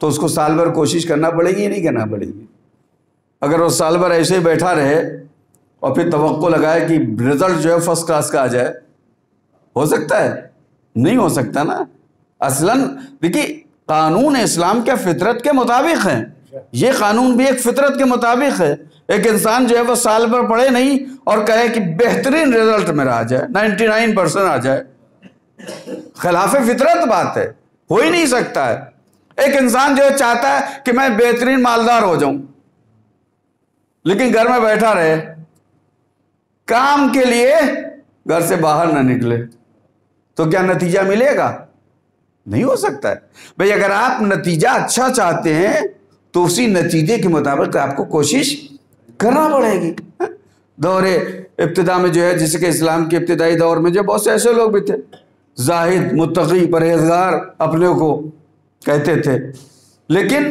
تو اس کو سال بھر کوشش کرنا پڑے گی یا نہیں کرنا پڑے گی؟ اگر وہ سال بھر ایسے ہی بیٹھا رہے اور پھر توقع لگائے کہ رزلٹ جو ہے فرسٹ کلاس کا آ جائے، ہو سکتا ہے؟ نہیں ہو سکتا نا۔ اصلاً دیکھیے قانون اسلام کے فطرت کے مطابق ہے، یہ قانون بھی ایک فطرت کے مطابق ہے۔ ایک انسان جو ہے وہ سال بھر پڑھے نہیں اور کہے کہ بہترین رزلٹ میرا آ جائے، 99% آ جائے، خلاف فطرت بات ہے، ہو ہی نہیں سکتا ہے۔ ایک انسان جو ہے چاہتا ہے کہ میں بہترین مالدار ہو جاؤں، لیکن گھر میں بیٹھا رہے، کام کے لیے گھر سے باہر نہ نکلے، تو کیا نتیجہ ملے گا؟ نہیں ہو سکتا ہے۔ بھئی اگر آپ نتیجہ اچھا چاہتے ہیں تو اسی نتیجے کے مطابق آپ کو کوشش کرنا پڑے گی۔ دور ابتدا میں جو ہے، جیسے کہ اسلام کے ابتدائی دور میں جو بہت سے ایسے لوگ بھی تھے، زاہد، متقی، پرہیزگار اپنے کو کہتے تھے، لیکن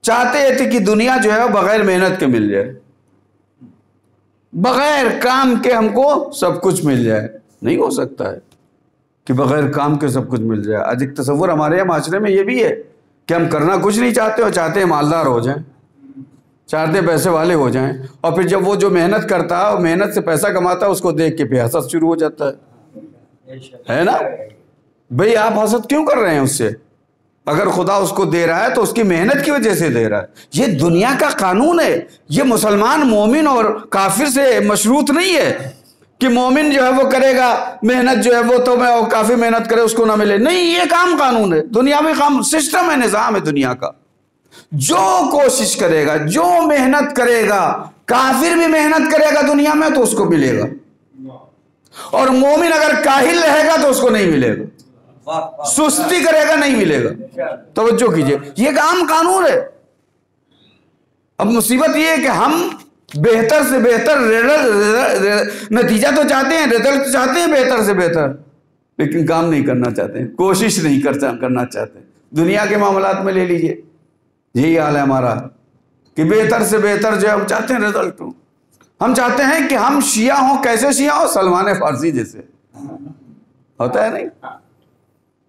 چاہتے تھے کہ دنیا جو ہے وہ بغیر محنت کے مل جائے، بغیر کام کے ہم کو سب کچھ مل جائے۔ نہیں ہو سکتا ہے کہ بغیر کام کے سب کچھ مل جائے۔ آج ایک تصور ہمارے یہاں معاشرے میں یہ بھی ہے کہ ہم کرنا کچھ نہیں چاہتے اور چاہتے ہیں مالدار ہو جائیں، چاہتے ہیں پیسے والے ہو جائیں، اور پھر جب وہ جو محنت کرتا ہے اور محنت سے پیسہ کماتا ہے اس کو دیکھ کے پھر حسد شروع ہو جاتا ہے نا؟ بھئی آپ حسد کیوں کر رہے ہیں اس سے؟ اگر خدا اس کو دے رہا ہے تو اس کی محنت کی وجہ سے دے رہا ہے۔ یہ دنیا کا قانون ہے، یہ مسلمان مومن اور کافر سے مشروط نہیں ہے کہ مومن جو ہے وہ کرے گا محنت جو ہے وہ تو میں کافی محنت کرے اس کو نہ ملے، نہیں، یہ کام قانون ہے، دنیا میں سسٹم ہے، نظام ہے دنیا کا۔ جو کوشش کرے گا، جو محنت کرے گا، کافر بھی محنت کرے گا دنیا میں تو اس کو ملے گا، اور مومن اگر کاہل رہے گا تو اس کو نہیں ملے گا، سستی کرے گا نہیں ملے گا۔ توجہ کیجئے، یہ عام قانون ہے۔ اب مصیبت یہ ہے کہ ہم بہتر سے بہتر نتیجہ تو چاہتے ہیں، رزلٹ تو چاہتے ہیں بہتر سے بہتر، لیکن کام نہیں کرنا چاہتے ہیں، کوشش نہیں کرنا چاہتے۔ دنیا کے معاملات میں لے لیجئے، یہی حال ہے ہمارا کہ بہتر سے بہتر جو ہے ہم چاہتے ہیں رزلٹ ہو۔ ہم چاہتے ہیں کہ ہم شیعہ ہوں، کیسے شیعہ ہوں؟ سلمان فارسی جیسے، ہوتا ہے نہیں؟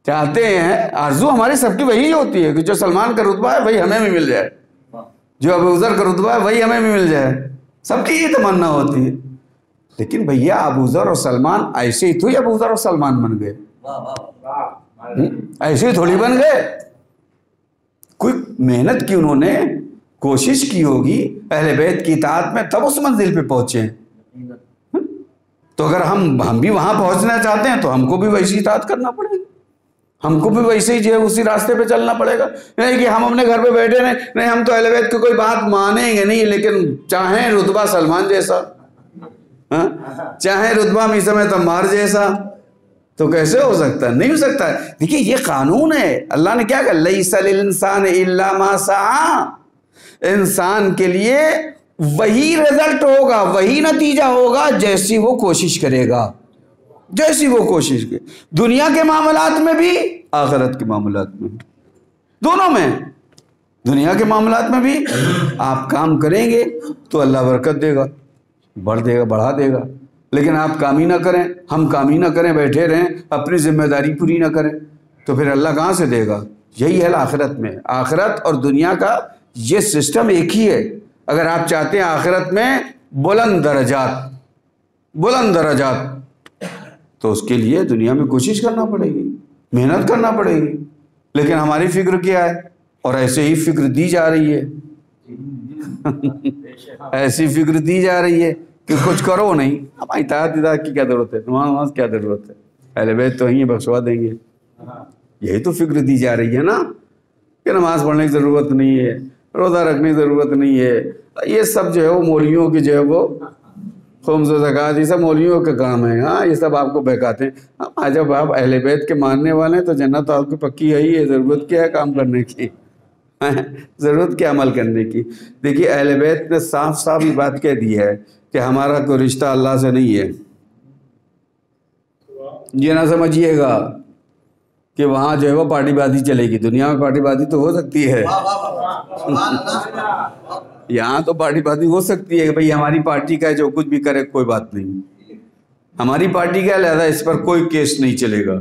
چاہتے ہیں، آرزو ہماری سب کی وہی ہوتی ہے کہ جو سلمان کا رتبہ ہے وہی ہمیں بھی مل جائے، جو ابوذر کا رتبہ ہے وہی ہمیں بھی مل جائے، سب کی یہ تمنا ہوتی ہے۔ لیکن بھیا ابوذر اور سلمان ایسے ہی تو ابوذر اور سلمان بن گئے، ایسے ہی تھوڑی بن گئے، کوئی محنت کی انہوں نے کوشش کی ہوگی اہل بیت کی اطاعت میں، تب اس منزل پہ پہنچے ہیں۔ تو اگر ہم بھی وہاں پہنچنا چاہتے ہیں تو ہم کو بھی ویسی اطاعت کرنا پڑے گی، ہم کو بھی ویسے ہی جو ہے اسی راستے پہ چلنا پڑے گا۔ نہیں کہ ہم اپنے گھر پہ بیٹھے نہیں، ہم تو اہل بیت کی کوئی بات مانیں گے نہیں، لیکن چاہیں رتبہ سلمان جیسا، چاہیں رتبہ میثم تمار جیسا، تو کیسے ہو سکتا ہے؟ نہیں ہو سکتا ہے۔ دیکھیے یہ قانون ہے، اللہ نے کیا کہا، لیس للانسان الا ما سعی، انسان کے لیے وہی رزلٹ ہوگا، وہی نتیجہ ہوگا جیسی وہ کوشش کرے گا، جیسی وہ کوشش کرے، دنیا کے معاملات میں بھی، آخرت کے معاملات میں بھی، دونوں میں۔ دنیا کے معاملات میں بھی آپ کام کریں گے تو اللہ برکت دے گا، بڑھ دے گا، بڑھا دے گا، لیکن آپ کام ہی نہ کریں، ہم کام ہی نہ کریں، بیٹھے رہیں، اپنی ذمہ داری پوری نہ کریں، تو پھر اللہ کہاں سے دے گا؟ یہی ہے آخرت میں۔ آخرت اور دنیا کا یہ سسٹم ایک ہی ہے۔ اگر آپ چاہتے ہیں آخرت میں بلند درجات، بلند درجات، تو اس کے لیے دنیا میں کوشش کرنا پڑے گی، محنت کرنا پڑے گی، لیکن ہماری فکر کیا ہے؟ اور ایسے ہی فکر دی جا رہی ہے، ایسی فکر دی جا رہی ہے کہ کچھ کرو نہیں، اب اطاعت کی کیا ضرورت ہے، نماز کیا ضرورت ہے، اہل بیت تو ہی بخشوا دیں گے، یہی تو فکر دی جا رہی ہے نا، کہ نماز پڑھنے کی ضرورت نہیں ہے، روزہ رکھنے کی ضرورت نہیں ہے، یہ سب جو ہے وہ مولویوں کی جو ہے وہ خمس و زکوٰۃ، یہ سب مولویوں کا کام ہے، ہاں یہ سب آپ کو بہکاتے ہیں۔ جب آپ اہل بیت کے ماننے والے ہیں تو جنت آپ کی پکی ہے ہی ہے، ضرورت کیا ہے کام کرنے کی، ضرورت کیا عمل کرنے کی۔ دیکھیے اہل بیت نے صاف صاف یہ بات کہہ دی ہے کہ ہمارا کوئی رشتہ اللہ سے نہیں ہے۔ یہ نہ سمجھیے گا کہ وہاں جو ہے وہ پارٹی بازی چلے گی، دنیا میں پارٹی بازی تو ہو سکتی ہے، یہاں تو پارٹی بازی ہو سکتی ہے کہ بھئی ہماری پارٹی کا ہے، جو کچھ بھی کرے کوئی بات نہیں، ہماری پارٹی کا ہے لہذا اس پر کوئی کیس نہیں چلے گا،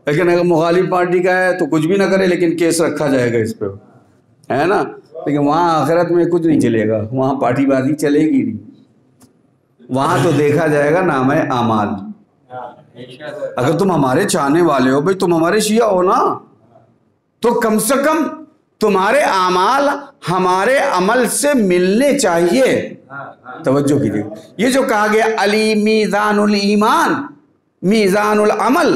لیکن اگر مخالف پارٹی کا ہے تو کچھ بھی نہ کرے لیکن کیس رکھا جائے گا اس پہ، ہے نا. لیکن وہاں آخرت میں کچھ نہیں چلے گا، وہاں پارٹی بازی چلے گی نہیں. وہاں تو دیکھا جائے گا نام ہے اعمال. اگر تم ہمارے چاہنے والے ہو، بھائی تم ہمارے شیعہ ہو نا، تو کم سے کم تمہارے اعمال ہمارے عمل سے ملنے چاہیے. توجہ کیجیے، یہ جو کہا گیا علی میزان الایمان میزان العمل،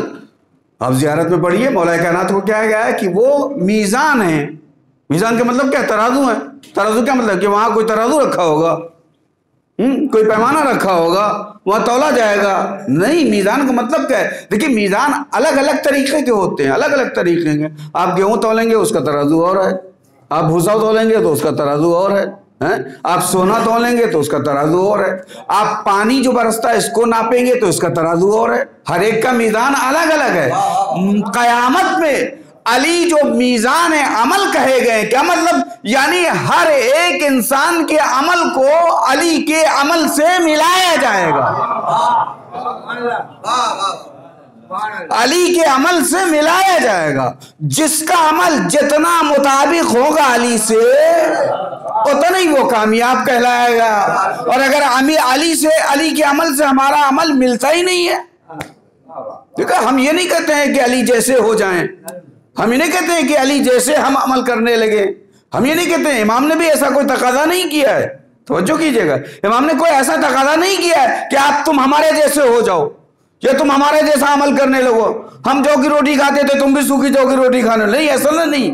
آپ زیارت میں پڑھیے مولا کائنات کو کیا گیا ہے کہ وہ میزان ہے. میزان کا مطلب کیا؟ ترازو ہے. ترازو کیا مطلب؟ کہ وہاں کوئی ترازو رکھا ہوگا، کوئی پیمانہ رکھا ہوگا، وہاں تولا جائے گا. نہیں، میزان کا مطلب کیا ہے؟ دیکھیے میزان الگ الگ طریقے کے ہوتے ہیں، الگ الگ طریقے کے. آپ گیہوں تولیں گے اس کا ترازو اور ہے، آپ بھوسا تولیں گے تو اس کا ترازو اور ہے، آپ سونا تولیں گے تو اس کا ترازو اور ہے، آپ پانی جو برستا ہے اس کو ناپیں گے تو اس کا ترازو اور ہے. ہر ایک کا میزان الگ الگ ہے. قیامت میں علی جو میزان عمل کہے گئے، کیا مطلب؟ یعنی ہر ایک انسان کے عمل کو علی کے عمل سے ملایا جائے گا. علی کے عمل سے ملایا جائے گا. جس کا عمل جتنا مطابق ہوگا علی سے اتنا ہی وہ کامیاب کہلائے گا. اور اگر علی کے عمل سے ہمارا عمل ملتا ہی نہیں ہے، دیکھا ہم یہ نہیں کہتے ہیں کہ علی جیسے ہو جائیں، ہم یہ نہیں کہتے ہیں کہ علی جیسے ہم عمل کرنے لگے، ہم یہ نہیں کہتے ہیں. امام نے بھی ایسا کوئی تقاضا نہیں کیا ہے. توجہ کیجئے گا، امام نے کوئی ایسا تقاضا نہیں کیا ہے کہ تم ہمارے جیسے ہو جاؤ یا تم ہمارے جیسا عمل کرنے لگو. ہم جو کی روٹی کھاتے تھے تم بھی سوکھی جو کی روٹی کھانے. نہیں، ایسا نہیں.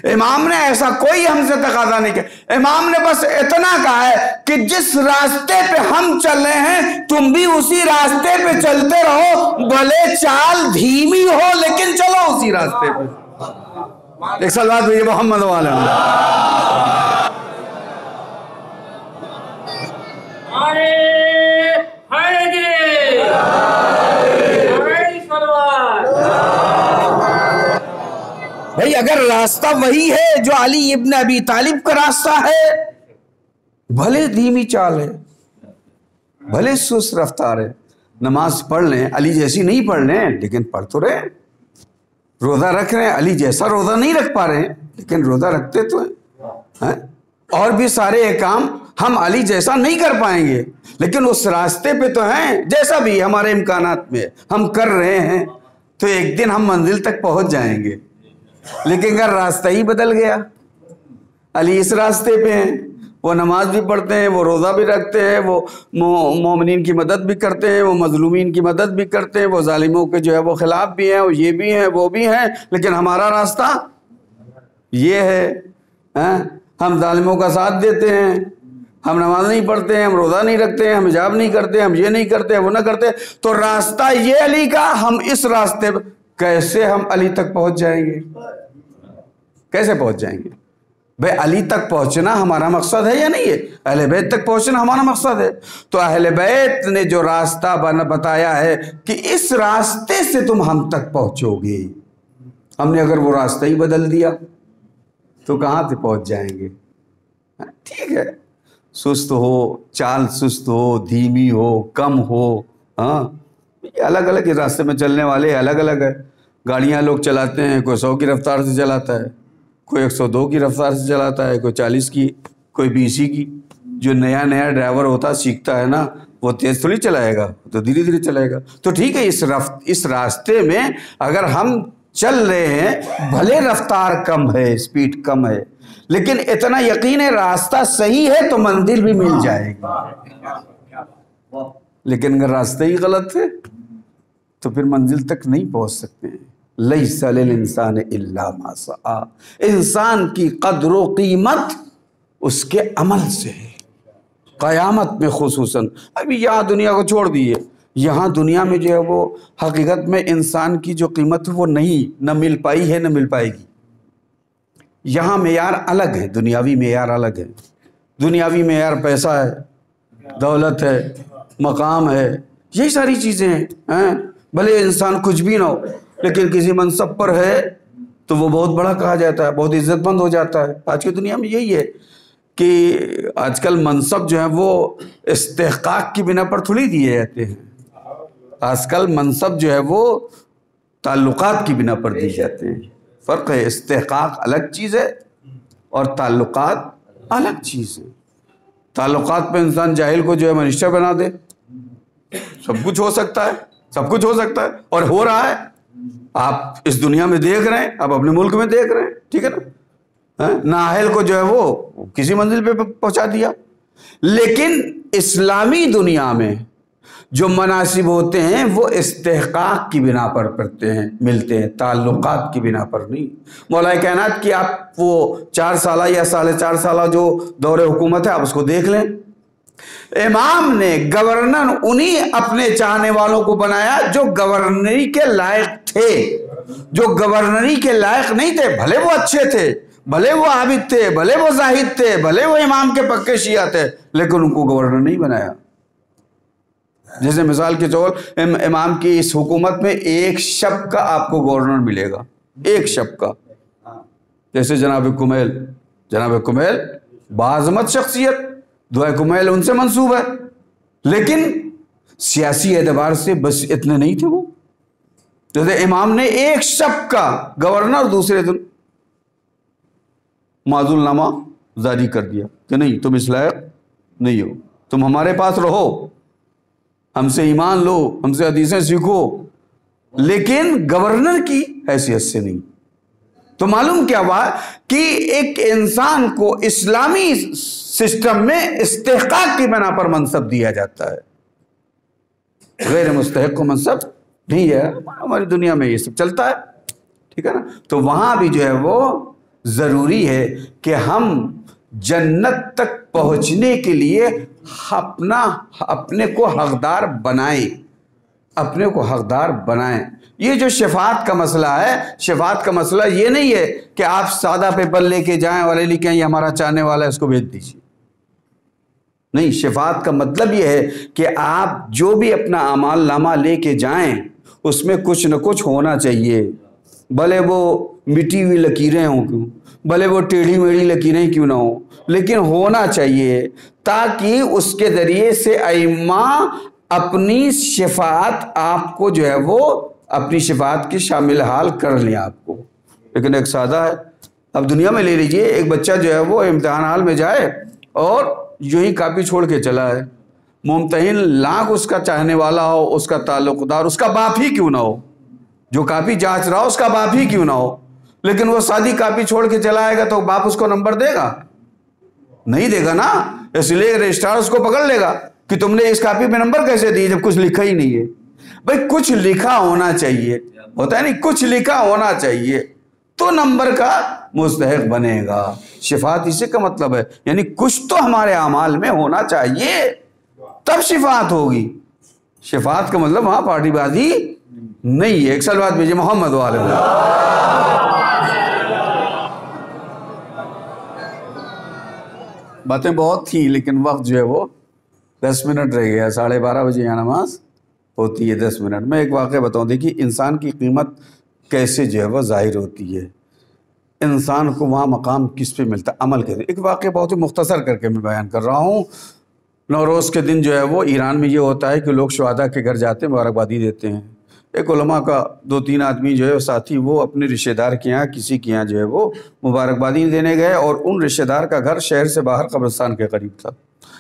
امام نے ایسا کوئی ہم سے تقاضا نہیں کیا. امام نے بس اتنا کہا ہے کہ جس راستے پہ ہم چل رہے ہیں تم بھی اسی راستے پہ چلتے رہو، بھلے چال دھیمی ہو لیکن چلو اسی راستے پہ. ایک صلوات بھائی محمد والا. بھائی اگر راستہ وہی ہے جو علی ابن ابی طالب کا راستہ ہے، بھلے دھیمی چال ہے، بھلے سست رفتار ہے، نماز پڑھ لیں، علی جیسی نہیں پڑھ لیں لیکن پڑھ تو رہے. روزہ رکھ رہے ہیں، علی جیسا روزہ نہیں رکھ پا رہے ہیں لیکن روزہ رکھتے تو ہیں. اور بھی سارے کام ہم علی جیسا نہیں کر پائیں گے لیکن اس راستے پہ تو ہیں، جیسا بھی ہمارے امکانات میں ہم کر رہے ہیں تو ایک دن ہم منزل تک پہنچ جائیں گے. لیکن اگر راستہ ہی بدل گیا، علی اس راستے پہ ہیں، وہ نماز بھی پڑھتے ہیں، وہ روزہ بھی رکھتے ہیں، وہ مومنین کی مدد بھی کرتے ہیں، وہ مظلومین کی مدد بھی کرتے ہیں، وہ ظالموں کے جو ہے وہ خلاف بھی ہیں، وہ یہ بھی ہیں وہ بھی ہیں، لیکن ہمارا راستہ یہ ہے، ہم ظالموں کا ساتھ دیتے ہیں، ہم نماز نہیں پڑھتے ہیں، ہم روزہ نہیں رکھتے ہیں، ہم حجاب نہیں کرتے، ہم یہ نہیں کرتے، وہ نہ کرتے. تو راستہ یہ علی کا، ہم اس راستے پہ کیسے ہم علی تک پہنچ جائیں گے؟ کیسے پہنچ جائیں گے؟ بھئی علی تک پہنچنا ہمارا مقصد ہے یا نہیں ہے؟ اہل بیت تک پہنچنا ہمارا مقصد ہے. تو اہل بیت نے جو راستہ بتایا ہے کہ اس راستے سے تم ہم تک پہنچو گے، ہم نے اگر وہ راستہ ہی بدل دیا تو کہاں سے پہنچ جائیں گے؟ ٹھیک ہے، سست ہو، چال سست ہو، دھیمی ہو، کم ہو، الگ الگ راستے میں چلنے والے الگ الگ ہے. گاڑیاں لوگ چلاتے ہیں، کوئی 100 کی رفتار سے چلاتا ہے، کوئی 102 کی رفتار سے چلاتا ہے، کوئی 40 کی، کوئی 20 کی. جو نیا ڈرائیور ہوتا سیکھتا ہے نا، وہ تیز تھوڑی چلائے گا، تو دھیرے دھیرے چلائے گا. تو ٹھیک ہے، اس راستے میں اگر ہم چل رہے ہیں، بھلے رفتار کم ہے، اسپیڈ کم ہے، لیکن اتنا یقین ہے راستہ صحیح ہے تو منزل بھی مل جائے گی. لیکن اگر راستہ ہی غلط ہے تو پھر منزل تک نہیں پہنچ سکتے ہیں. لیس للانسان الا ما سعی، انسان کی قدر و قیمت اس کے عمل سے ہے. قیامت میں خصوصاً، ابھی یہاں دنیا کو چھوڑ دیئے، یہاں دنیا میں جو ہے وہ حقیقت میں انسان کی جو قیمت ہے وہ نہ مل پائی ہے، نہ مل پائے گی. یہاں معیار الگ ہے، دنیاوی معیار الگ ہے. دنیاوی معیار پیسہ ہے، دولت ہے، مقام ہے، یہی ساری چیزیں ہیں. بھلے انسان کچھ بھی نہ ہو لیکن کسی منصب پر ہے تو وہ بہت بڑا کہا جاتا ہے، بہت عزت مند ہو جاتا ہے. آج کی دنیا میں یہی ہے کہ آج کل منصب جو ہے وہ استحقاق کی بنا پر تھوڑی دیے جاتے ہیں. آج کل منصب جو ہے وہ تعلقات کی بنا پر دی جاتے ہیں. فرق ہے. استحقاق الگ چیز ہے اور تعلقات الگ چیز ہے. تعلقات پہ انسان جاہل کو جو ہے منسٹر بنا دے. سب کچھ ہو سکتا ہے, سب کچھ ہو سکتا ہے, اور ہو رہا ہے. آپ اس دنیا میں دیکھ رہے ہیں, آپ اپنے ملک میں دیکھ رہے ہیں, ٹھیک ہے نا. نااہل کو جو ہے وہ کسی منزل پہ پہنچا دیا. لیکن اسلامی دنیا میں جو مناسب ہوتے ہیں وہ استحقاق کی بنا پر پڑتے ہیں, ملتے ہیں, تعلقات کی بنا پر نہیں. مولا کائنات کی آپ وہ 4 سالہ یا 4.5 سالہ جو دور حکومت ہے آپ اس کو دیکھ لیں. امام نے گورنر انہی اپنے چاہنے والوں کو بنایا جو گورنری کے لائق تھے. جو گورنری کے لائق نہیں تھے, بھلے وہ اچھے تھے, بھلے وہ عابد تھے, بھلے وہ زاہد تھے, بھلے وہ امام کے پکے شیعہ تھے, لیکن ان کو گورنر نہیں بنایا. جیسے مثال کے طور امام کی اس حکومت میں 1 شب کا آپ کو گورنر ملے گا, 1 شب کا. جیسے جناب کمیل باعظمت شخصیت, دعائے کمیل ان سے منسوب ہے, لیکن سیاسی اعتبار سے بس اتنے نہیں تھے وہ. جیسے امام نے 1 شب کا گورنر دوسرے دن معزول نامہ جاری کر دیا کہ نہیں تم اس لائق نہیں ہو, تم ہمارے پاس رہو, ہم سے ایمان لو, ہم سے حدیثیں سیکھو, لیکن گورنر کی حیثیت سے نہیں. تو معلوم کیا ہوا کہ ایک انسان کو اسلامی سسٹم میں استحقاق کی بنا پر منصب دیا جاتا ہے, غیر مستحق کو منصب نہیں ہے. ہماری دنیا میں یہ سب چلتا ہے, ٹھیک ہے نا. تو وہاں بھی جو ہے وہ ضروری ہے کہ ہم جنت تک پہنچنے کے لیے اپنے کو حقدار بنائیں, اپنے کو حقدار بنائیں. یہ جو شفاعت کا مسئلہ ہے, شفاعت کا مسئلہ یہ نہیں ہے کہ آپ سادہ پیپر لے کے جائیں اور لکھیں یہ ہمارا چاہنے والا ہے اس کو بھیج دیجیے. نہیں, شفاعت کا مطلب یہ ہے کہ آپ جو بھی اپنا اعمال نامہ لے کے جائیں اس میں کچھ نہ کچھ ہونا چاہیے, بھلے وہ مٹی ہوئی لکیریں ہوں کیوں, بھلے وہ ٹیڑھی میڑھی لکیریں کیوں نہ ہوں, لیکن ہونا چاہیے تاکہ اس کے ذریعے سے ائمہ اپنی شفاعت آپ کو جو ہے وہ اپنی شفاعت کی شامل حال کر لیں آپ کو. لیکن ایک سادہ ہے, اب دنیا میں لے لیجئے, ایک بچہ جو ہے وہ امتحان حال میں جائے اور یوں ہی کاپی چھوڑ کے چلا ہے, ممتحن لاکھ اس کا چاہنے والا ہو, اس کا تعلق دار, اس کا باپ ہی کیوں نہ ہو, جو کاپی جانچ رہا ہو اس کا باپ ہی کیوں نہ ہو, لیکن وہ سادی کاپی چھوڑ کے چلا آئے گا تو باپ اس کو نمبر دے گا؟ نہیں دے گا نا. اس لیے رجسٹرار اس کو پکڑ لے گا کہ تم نے اس کاپی پہ نمبر کیسے دی جب کچھ لکھا ہی نہیں ہے. بھائی کچھ لکھا ہونا چاہیے, ہوتا ہے نہیں, کچھ لکھا ہونا چاہیے تو نمبر کا مستحق بنے گا. شفاعت اسی کا مطلب ہے, یعنی کچھ تو ہمارے اعمال میں ہونا چاہیے تب شفاعت ہوگی. شفاعت کا مطلب وہاں پارٹی بازی نہیں ہے. ایک سال بعد بھیجیے محمد والے میں. باتیں بہت تھیں لیکن وقت جو ہے وہ 10 منٹ رہ گیا. 12:30 بجے یہاں نماز ہوتی ہے, 10 منٹ. میں ایک واقعہ بتاؤں. دیکھیے انسان کی قیمت کیسے جو ہے وہ ظاہر ہوتی ہے, انسان کو وہاں مقام کس پہ ملتا ہے, عمل کے. ایک واقعہ بہت ہی مختصر کر کے میں بیان کر رہا ہوں. نوروز کے دن جو ہے وہ ایران میں یہ ہوتا ہے کہ لوگ شہداء کے گھر جاتے ہیں, مبارکبادی دیتے ہیں. ایک علماء کا 2-3 آدمی جو ہے ساتھی وہ اپنے رشتہ دار کے یہاں کسی کے یہاں جو ہے وہ مبارکبادی دینے گئے, اور ان رشتہ دار کا گھر شہر سے باہر قبرستان کے قریب تھا.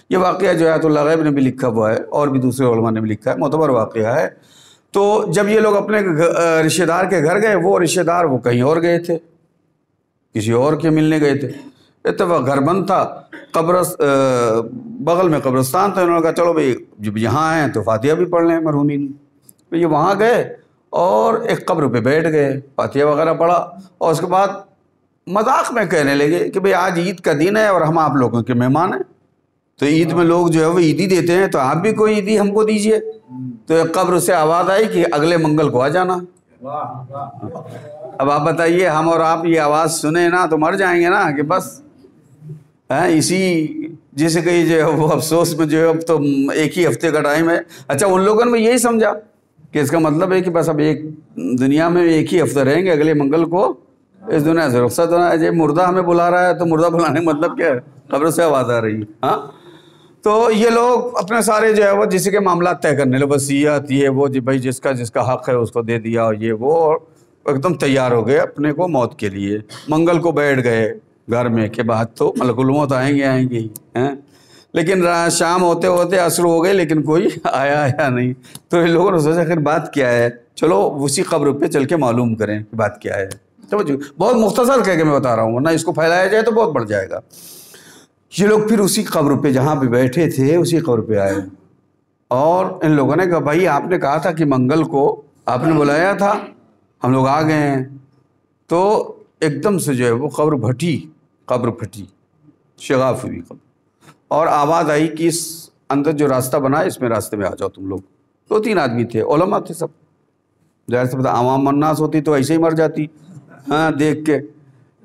یہ واقعہ جو آیت اللہ غیب نے بھی لکھا ہوا ہے اور بھی دوسرے علماء نے بھی لکھا ہے, معتبر واقعہ ہے. تو جب یہ لوگ اپنے رشتہ دار کے گھر گئے, وہ رشتہ دار وہ کہیں اور گئے تھے, کسی اور کے ملنے گئے تھے. اتفاق گھر بند تھا, بغل میں قبرستان تھا. انہوں نے کہا چلو بھائی جب یہاں آئے تو فاتحہ بھی پڑھ لیں مرحومین. یہ وہاں گئے اور ایک قبر پہ بیٹھ گئے, فاتحہ وغیرہ پڑھا, اور اس کے بعد مذاق میں کہنے لگے کہ بھئی آج عید کا دن ہے اور ہم آپ لوگوں کے مہمان ہیں, تو عید میں لوگ جو ہے وہ عیدی دیتے ہیں, تو آپ بھی کوئی عیدی ہم کو دیجئے. تو ایک قبر سے آواز آئی کہ اگلے منگل کو آ جانا. اب آپ بتائیے, ہم اور آپ یہ آواز سنیں نا تو مر جائیں گے نا کہ بس اسی جیسے کہ جو ہے وہ افسوس میں جو ہے اب تو ایک ہی ہفتے کا ٹائم ہے. اچھا ان لوگوں نے یہی سمجھا کہ اس کا مطلب ہے کہ بس اب ایک دنیا میں ایک ہی ہفتہ رہیں گے, اگلے منگل کو اس دنیا سے رخصت ہونا ہے. جب مردہ ہمیں بلا رہا ہے تو مردہ بلانے کا مطلب کیا ہے, قبر سے آواز آ رہی ہے. ہاں, تو یہ لوگ اپنے سارے جو ہے وہ جسی کے معاملات طے کرنے لگے، وصیت یہ وہ، جی بھائی جس کا حق ہے اس کو دے دیا، اور یہ وہ، اور ایک دم تیار ہو گئے اپنے کو موت کے لیے۔ منگل کو بیٹھ گئے گھر میں کہ بعد تو ملک الموت آئیں گے ہی ہیں، لیکن شام ہوتے ہوتے عصر ہو گئے لیکن کوئی آیا نہیں۔ تو ان لوگوں نے سوچا آخر بات کیا ہے، چلو اسی قبر پہ چل کے معلوم کریں کہ بات کیا ہے۔ بہت مختصر کہہ کے میں بتا رہا ہوں، ورنہ اس کو پھیلایا جائے تو بہت بڑھ جائے گا۔ یہ لوگ پھر اسی قبر پہ جہاں پہ بیٹھے تھے اسی قبر پہ آئے، اور ان لوگوں نے کہا بھائی آپ نے کہا تھا کہ منگل کو آپ نے بلایا تھا، ہم لوگ آ گئے ہیں۔ تو ایک دم سے جو ہے وہ قبر پھٹی، شگاف ہوئی قبر، اور آواز آئی کہ اس اندر جو راستہ بنا ہے اس میں راستے میں آ جاؤ تم لوگ۔ 2-3 آدمی تھے، علماء تھے سب، ظاہر سے پتہ عوام الناس ہوتی تو ایسے ہی مر جاتی، ہاں دیکھ کے۔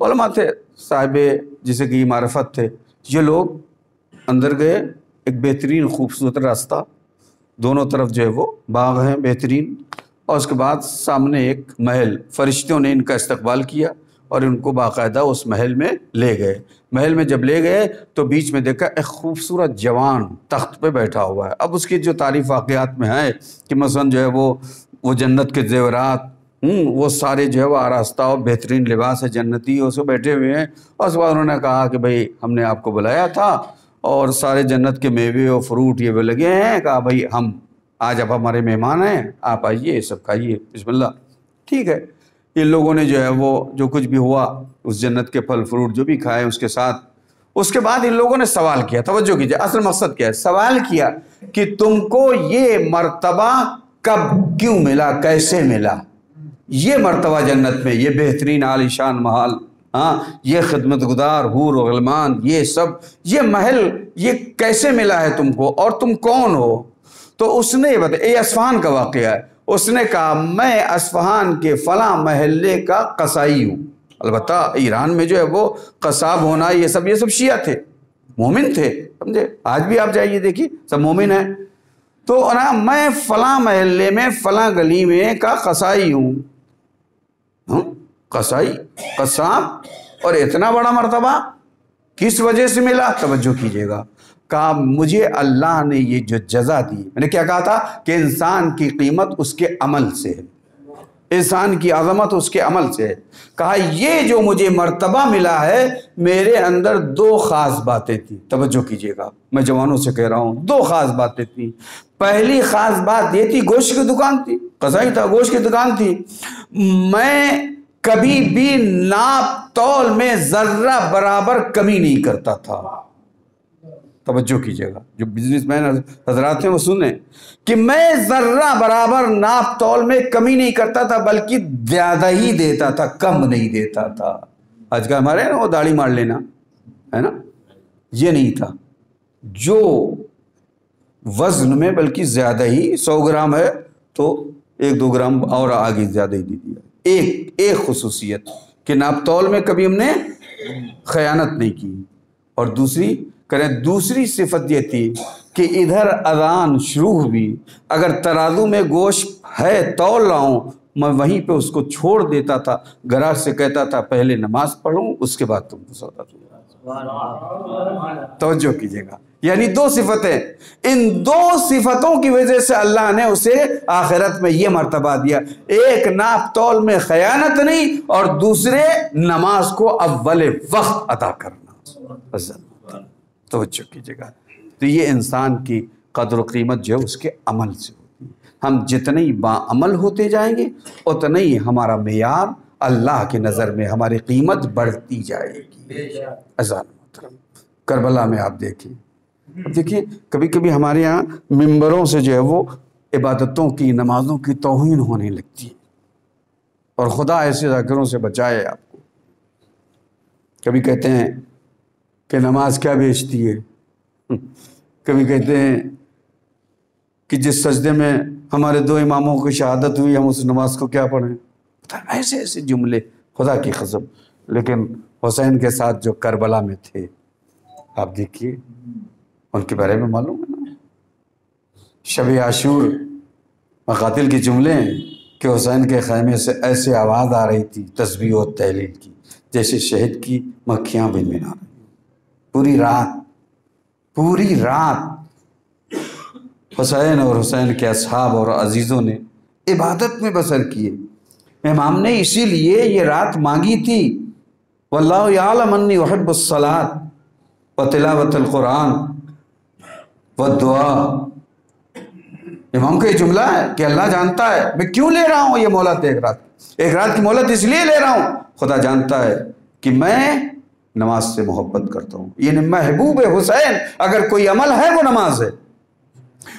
علماء تھے، صاحب جسے کہ معرفت تھے۔ یہ لوگ اندر گئے، ایک بہترین خوبصورت راستہ، دونوں طرف جو ہے وہ باغ ہیں بہترین، اور اس کے بعد سامنے ایک محل، فرشتوں نے ان کا استقبال کیا اور ان کو باقاعدہ اس محل میں لے گئے۔ محل میں جب لے گئے تو بیچ میں دیکھا ایک خوبصورت جوان تخت پہ بیٹھا ہوا ہے۔ اب اس کی جو تعریف واقعات میں ہے کہ مثلا جو ہے وہ جنت کے زیورات، وہ سارے جو ہے وہ آراستہ اور بہترین لباس ہے جنتی، اس کو بیٹھے ہوئے ہیں، اور اس کے بعد انہوں نے کہا کہ بھائی ہم نے آپ کو بلایا تھا اور سارے جنت کے میوے اور فروٹ یہ بھی لگے ہیں، کہا بھائی ہم آج آپ ہمارے مہمان ہیں، آپ آئیے سب کھائیے، بسم اللہ۔ ٹھیک ہے، ان لوگوں نے جو ہے وہ جو کچھ بھی ہوا اس جنت کے پھل فروٹ جو بھی کھائے اس کے ساتھ، اس کے بعد ان لوگوں نے سوال کیا، توجہ کیجئے اصل مقصد کیا ہے، سوال کیا کہ تم کو یہ مرتبہ کب کیوں ملا، کیسے ملا؟ یہ مرتبہ جنت میں، یہ بہترین عالی شان محل، ہاں یہ خدمت گزار حور و غلمان، یہ سب، یہ محل، یہ کیسے ملا ہے تم کو، اور تم کون ہو؟ تو اس نے بتایا، یہ اصفہان کا واقعہ ہے، اس نے کہا میں اصفہان کے فلاں محلے کا قصائی ہوں۔ البتہ ایران میں جو ہے وہ قصاب ہونا یہ سب شیعہ تھے، مومن تھے، سمجھے؟ آج بھی آپ جائیے دیکھیے سب مومن ہیں۔ تو میں فلاں محلے میں فلاں گلی میں کا قصائی ہوں، قصائی، قصاب، اور اتنا بڑا مرتبہ کس وجہ سے ملا؟ توجہ کیجئے گا، کہا مجھے اللہ نے یہ جو جزا دی، میں نے کیا کہا تھا کہ انسان کی قیمت اس کے عمل سے ہے، انسان کی عظمت اس کے عمل سے ہے، کہا یہ جو مجھے مرتبہ ملا ہے میرے اندر 2 خاص باتیں تھیں، توجہ کیجئے گا، میں جوانوں سے کہہ رہا ہوں، 2 خاص باتیں تھیں۔ پہلی خاص بات یہ تھی، گوشت کی دکان تھی، قصائی تھا، گوشت کی دکان تھی، میں کبھی بھی ناپ تول میں ذرہ برابر کمی نہیں کرتا تھا۔ توجہ کیجئے گا، جو بزنس مین حضرات ہیں وہ سنیں کہ میں ذرہ برابر ناپ تول میں کمی نہیں کرتا تھا، بلکہ زیادہ ہی دیتا تھا، کم نہیں دیتا تھا۔ آج کا ہمارے نا وہ داڑھی مار لینا ہے نا، یہ نہیں تھا، جو وزن میں بلکہ زیادہ ہی، 100 گرام ہے تو 1-2 گرام اور آگے زیادہ ہی دے دیا۔ ایک خصوصیت کہ ناپ تول میں کبھی ہم نے خیانت نہیں کی، اور دوسری صفت یہ تھی کہ ادھر اذان شروع ہوئی، اگر ترازو میں گوشت ہے تول رہا ہوں، میں وہیں پہ اس کو چھوڑ دیتا تھا، گراہک سے کہتا تھا پہلے نماز پڑھوں اس کے بعد تم کو سودا دوں۔ توجہ کیجئے گا، یعنی 2 صفتیں، ان 2 صفتوں کی وجہ سے اللہ نے اسے آخرت میں یہ مرتبہ دیا، ایک ناپ تول میں خیانت نہیں، اور دوسرے نماز کو اول وقت ادا کرنا۔ توجہ کیجئے گا، تو یہ انسان کی قدر و قیمت جو ہے اس کے عمل سے ہوتی ہے۔ ہم جتنے باعمل ہوتے جائیں گے اتنا ہی ہمارا معیار اللہ کی نظر میں ہماری قیمت بڑھتی جائے گی۔ عزیزان محترم، کربلا میں آپ دیکھیں، اب دیکھیں کبھی کبھی ہمارے یہاں ممبروں سے جو ہے وہ عبادتوں کی، نمازوں کی توہین ہونے لگتی ہے، اور خدا ایسے ذاکروں سے بچائے آپ کو۔ کبھی کہتے ہیں کہ نماز کیا بیچتی ہے، کبھی کہتے ہیں کہ جس سجدے میں ہمارے 2 اماموں کی شہادت ہوئی ہم اس نماز کو کیا پڑھیں، ایسے جملے، خدا کی قسم۔ لیکن حسین کے ساتھ جو کربلا میں تھے آپ دیکھیے، ان کے بارے میں معلوم ہے نا، شب عاشور مقاتل کے جملے ہیں کہ حسین کے خیمے سے ایسے آواز آ رہی تھی تسبیح و تہلیل کی جیسے شہد کی مکھیاں بن بنا رہی، پوری رات پوری رات حسین اور حسین کے اصحاب اور عزیزوں نے عبادت میں بسر کیے. امام نے اسی لیے یہ رات مانگی تھی. واللہ یعلم انی احب الصلاۃ وتلاوت القرآن والدعاء. امام کا یہ جملہ ہے کہ اللہ جانتا ہے میں کیوں لے رہا ہوں یہ مہلت. ایک رات کی مہلت اس لیے لے رہا ہوں، خدا جانتا ہے کہ میں نماز سے محبت کرتا ہوں. یعنی محبوب حسین اگر کوئی عمل ہے وہ نماز ہے،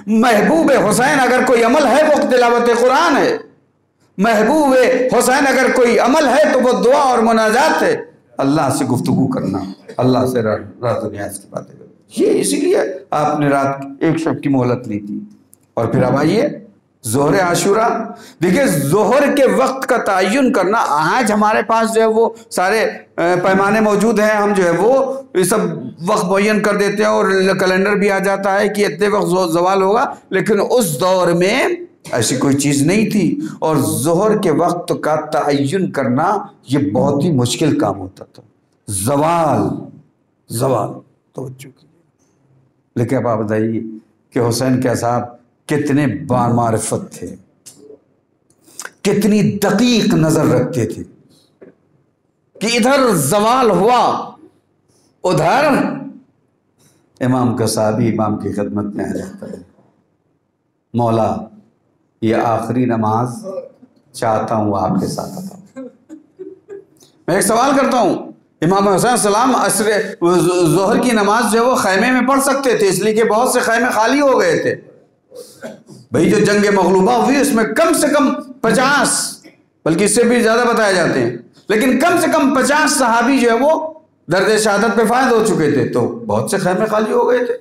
محبوب حسین اگر کوئی عمل ہے وہ تلاوت قرآن ہے، محبوب حسین اگر کوئی عمل ہے تو وہ دعا اور مناجات ہے، اللہ سے گفتگو کرنا، اللہ سے رات و نیاز کی باتیں کرنا. یہ اسی لیے آپ نے رات ایک شب کی مہلت لی تھی. اور پھر اب آئیے ظہر عاشورہ. دیکھیے ظہر کے وقت کا تعین کرنا، آج ہمارے پاس جو ہے وہ سارے پیمانے موجود ہیں، ہم جو ہے وہ یہ سب وقت معین کر دیتے ہیں اور کیلنڈر بھی آ جاتا ہے کہ اتنے وقت زوال ہوگا. لیکن اس دور میں ایسی کوئی چیز نہیں تھی، اور ظہر کے وقت کا تعین کرنا یہ بہت ہی مشکل کام ہوتا تھا. زوال توجہ کیجیے. لیکن اب آپ بتائیے کہ حسین کے اصحاب کتنے بامعرفت تھے، کتنی دقیق نظر رکھتے تھے کہ ادھر زوال ہوا، ادھر امام کا صحابی امام کی خدمت میں آ جاتا ہے. مولا یہ آخری نماز چاہتا ہوں آپ کے ساتھ عطا. میں ایک سوال کرتا ہوں، امام حسین السلام ظہر کی نماز جو ہے وہ خیمے میں پڑھ سکتے تھے، اس لیے کہ بہت سے خیمے خالی ہو گئے تھے. بھئی جو جنگ مغلوبہ ہوئی اس میں کم سے کم 50 بلکہ اس سے بھی زیادہ بتائے جاتے ہیں، لیکن کم سے کم 50 صحابی جو ہے وہ درد شہادت پہ فائز ہو چکے تھے، تو بہت سے خیمے خالی ہو گئے تھے.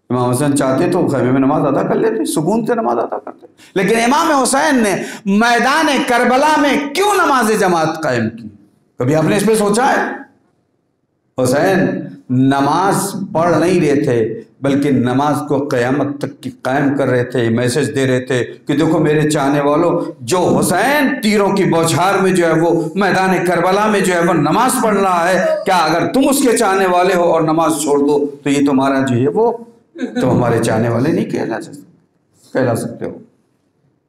امام حسین چاہتے تو خیمے میں نماز ادا کر لیتے، سکون سے نماز ادا کرتے. لیکن امام حسین نے میدان کربلا میں کیوں نماز جماعت قائم کی؟ کبھی آپ نے اس پہ سوچا ہے؟ حسین نماز پڑھ نہیں رہے تھے بلکہ نماز کو قیامت تک کی قائم کر رہے تھے. میسج دے رہے تھے کہ دیکھو میرے چاہنے والوں، جو حسین تیروں کی بوچھار میں جو ہے وہ میدان کربلا میں جو ہے وہ نماز پڑھ رہا ہے، کیا اگر تم اس کے چاہنے والے ہو اور نماز چھوڑ دو تو یہ تمہارا جو ہے وہ تم ہمارے چاہنے والے نہیں کہلا سکتے ہو.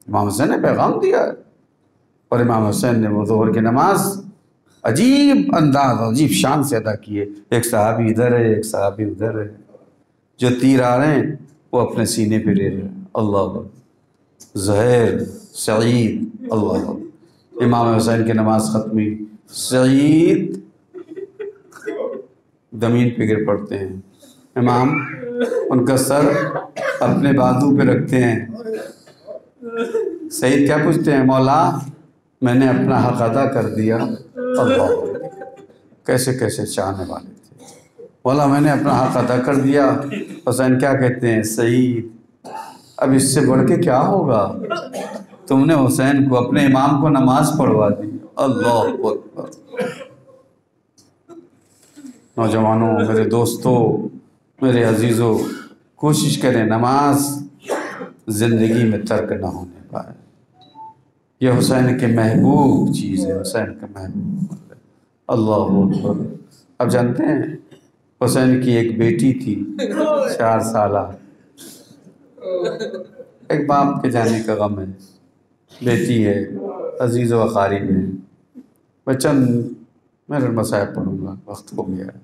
امام حسین نے پیغام دیا ہے، اور امام حسین نے وہ ظہر کی نماز عجیب انداز عجیب شان سے ادا کیے. ایک صحابی ادھر ہے، ایک صحابی ادھر ہے، جو تیر آ رہے ہیں وہ اپنے سینے پہ لے رہے ہیں. اللہ زہیر سعید اللہ. امام حسین کی نماز ختمی، سعید زمین پہ گر پڑتے ہیں. امام ان کا سر اپنے بازو پہ رکھتے ہیں. سعید کیا پوچھتے ہیں؟ مولا میں نے اپنا حق ادا کر دیا. اللہ کیسے کیسے چاہنے والے تھے. مولا میں نے اپنا حق ادا کر دیا. حسین کیا کہتے ہیں؟ سعید اب اس سے بڑھ کے کیا ہوگا؟ تم نے حسین کو اپنے امام کو نماز پڑھوا دی. اللہ اکبر. نوجوانوں، میرے دوستوں، میرے عزیزوں، کوشش کریں نماز زندگی میں ترک نہ ہونے پائے. یہ حسین کے محبوب چیز ہے، حسین کا محبوب. اللہ اکبر. اب جانتے ہیں حسین کی ایک بیٹی تھی 4 سالہ. ایک باپ کے جانے کا غم ہے. بیٹی ہے، عزیز و اقارب ہے. میں چند میرے مصائب پڑھوں گا، وقت ہو گیا ہے.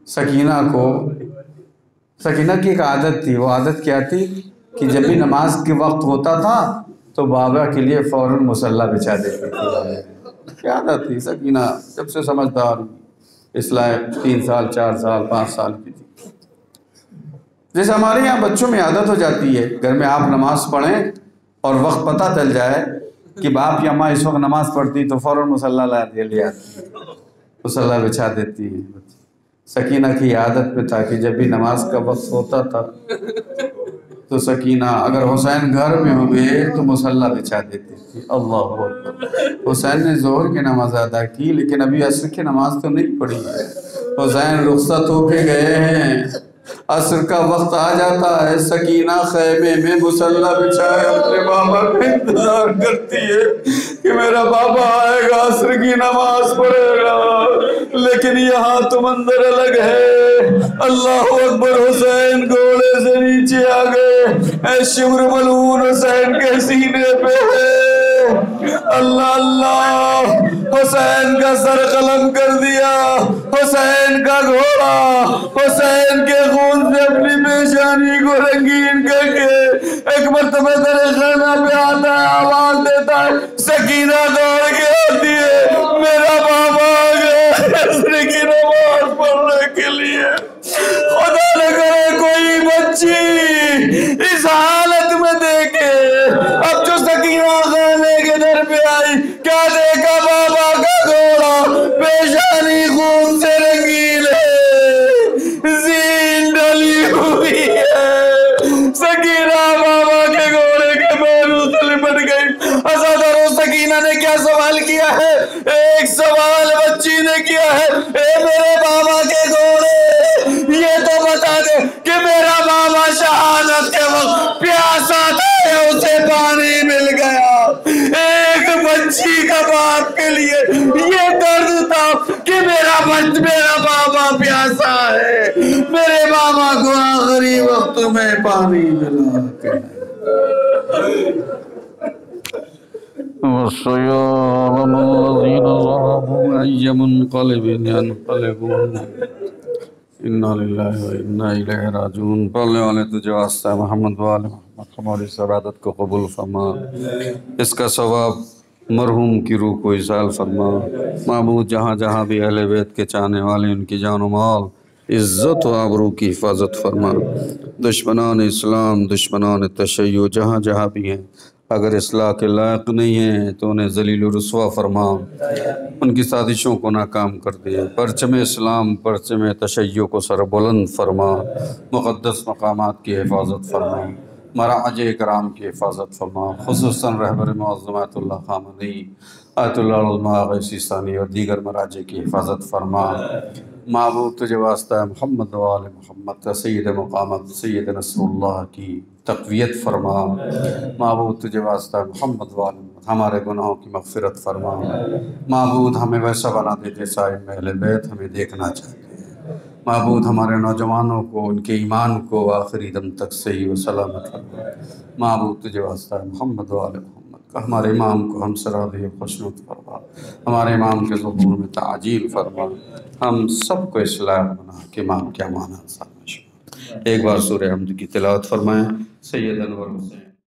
سکینہ کی ایک عادت تھی. وہ عادت کیا تھی کہ جب بھی نماز کے وقت ہوتا تھا تو بابا کے لیے فوراً مصلی بچھا دیتی تھی. کیا عادت تھی. سکینہ جب سے سمجھدار اصلاح 3 سال 4 سال 5 سال کی تھی. جیسے ہمارے یہاں بچوں میں عادت ہو جاتی ہے، گھر میں آپ نماز پڑھیں اور وقت پتہ چل جائے کہ باپ یا ماں اس وقت نماز پڑھتی تو فوراً مصلی لے آتی، مصلی بچھا دیتی ہے. سکینہ کی عادت پہ تھا کہ جب بھی نماز کا وقت ہوتا تھا تو سکینہ اگر حسین گھر میں ہوئے تو مصلی بچھا دیتی تھی. اللہ اکبر. حسین نے ظہر کی نماز ادا کی لیکن ابھی عصر کی نماز تو نہیں پڑھی ہے. حسین رخصت ہو کے گئے ہیں، عصر کا وقت آ جاتا ہے. سکینہ خیمے میں مصلی بچھائے اپنے بابا کا انتظار کرتی ہے کہ میرا بابا آئے گا، عصر کی نماز پڑھے گا. لیکن یہاں تو منظر الگ ہے۔ اللہ اکبر، حسین گھوڑے سے نیچے آ گئے، اے شمر ملعون حسین کے سینے پہ ہے۔ اللہ اللہ، حسین کا سر قلم کر دیا، حسین کا گھوڑا حسین کے خون سے اپنی پیشانی کو رنگین کر کے ایک مرتبہ در خانہ پہ آتا ہے، آواز دیتا ہے، سکینہ دوڑ کے آتی ہے، میرا بابا آ گیا عصر کی نماز پڑھنے کے لیے۔ خدا نہ کرے کوئی بچی اس حالت میں دیکھے۔ اب جو سکینہ خانے کے در پہ آئی، کیا دیکھا؟ بابا کا گھوڑا پیشانی خون سے رنگین ہے، زین ڈلی ہوئی ہے۔ سکینہ بابا کے گھوڑے کے پہلو سے لپٹ گئی۔ عزادار و سکینہ نے کیا سوال کیا ہے؟ ایک سوال بچی نے کیا ہے، اے میرے بابا کے گھوڑے، یہ تو بتا دے کہ میرا بابا شہادت کے وقت پیاسا تھا، اسے پانی مل گیا۔ ایک بچی کا باپ کے لیے یہ درد تھا کہ میرا بابا پیاسا ہے، میرے بابا کو آخری وقت میں پانی ملا کے۔ وَسَيَعْلَمُ الَّذِينَ ظَلَمُوا أَيَّ مُنقَلِبٍ يَنقَلِبُونَ اِنَّا لِلَّهِ وَإِنَّا إِلَيْهِ راجعون۔ پڑھنے والے تجھے واسطہ ہے محمد وآل محمد، ہماری اس عبادت کو قبول فرما، اس کا ثواب مرحوم کی روح کو ایصال فرما۔ معبود جہاں جہاں بھی اہل بیت کے چاہنے والے، ان کی جان و مال، عزت و آبرو کی حفاظت فرما۔ دشمنان اسلام، دشمنان تشیع جہاں جہاں بھی ہیں، اگر اصلاح کے لائق نہیں ہیں تو انہیں ذلیل و رسوا فرما، ان کی سازشوں کو ناکام کر دے۔ پرچم اسلام، پرچم تشیع کو سر بلند فرما، مقدس مقامات کی حفاظت فرما، مراج اکرام کی حفاظت فرما، خصوصاً رہبر معظم آیت اللہ خامنئی، آیت اللہ العظمیٰ غیثی ثانی اور دیگر مراجع کی حفاظت فرما۔ معبود تجھے واسطہ ہے محمد و آل محمد، سید مقامت سید نصر اللہ کی تقویت فرما۔ معبود تجھے واسطہ ہے محمد و آل محمد، ہمارے گناہوں کی مغفرت فرما۔ معبود ہمیں ویسا بنا دے جیسا اہل بیت ہمیں دیکھنا چاہتے ہیں۔ معبود ہمارے نوجوانوں کو، ان کے ایمان کو آخری دم تک صحیح و سلامت فرما۔ معبود تجھے واسطہ ہے محمد و آل محمد، ہمارے امام کو ہم سے راضی و خوشنود فرما، ہمارے امام کے ظہور میں تعجیل فرما، ہم سب کو اصلاح بنا کہ امام کیا معنی انسان میں شمار۔ ایک بار سورہ حمد کی تلاوت فرمائیں۔ سید انور حسین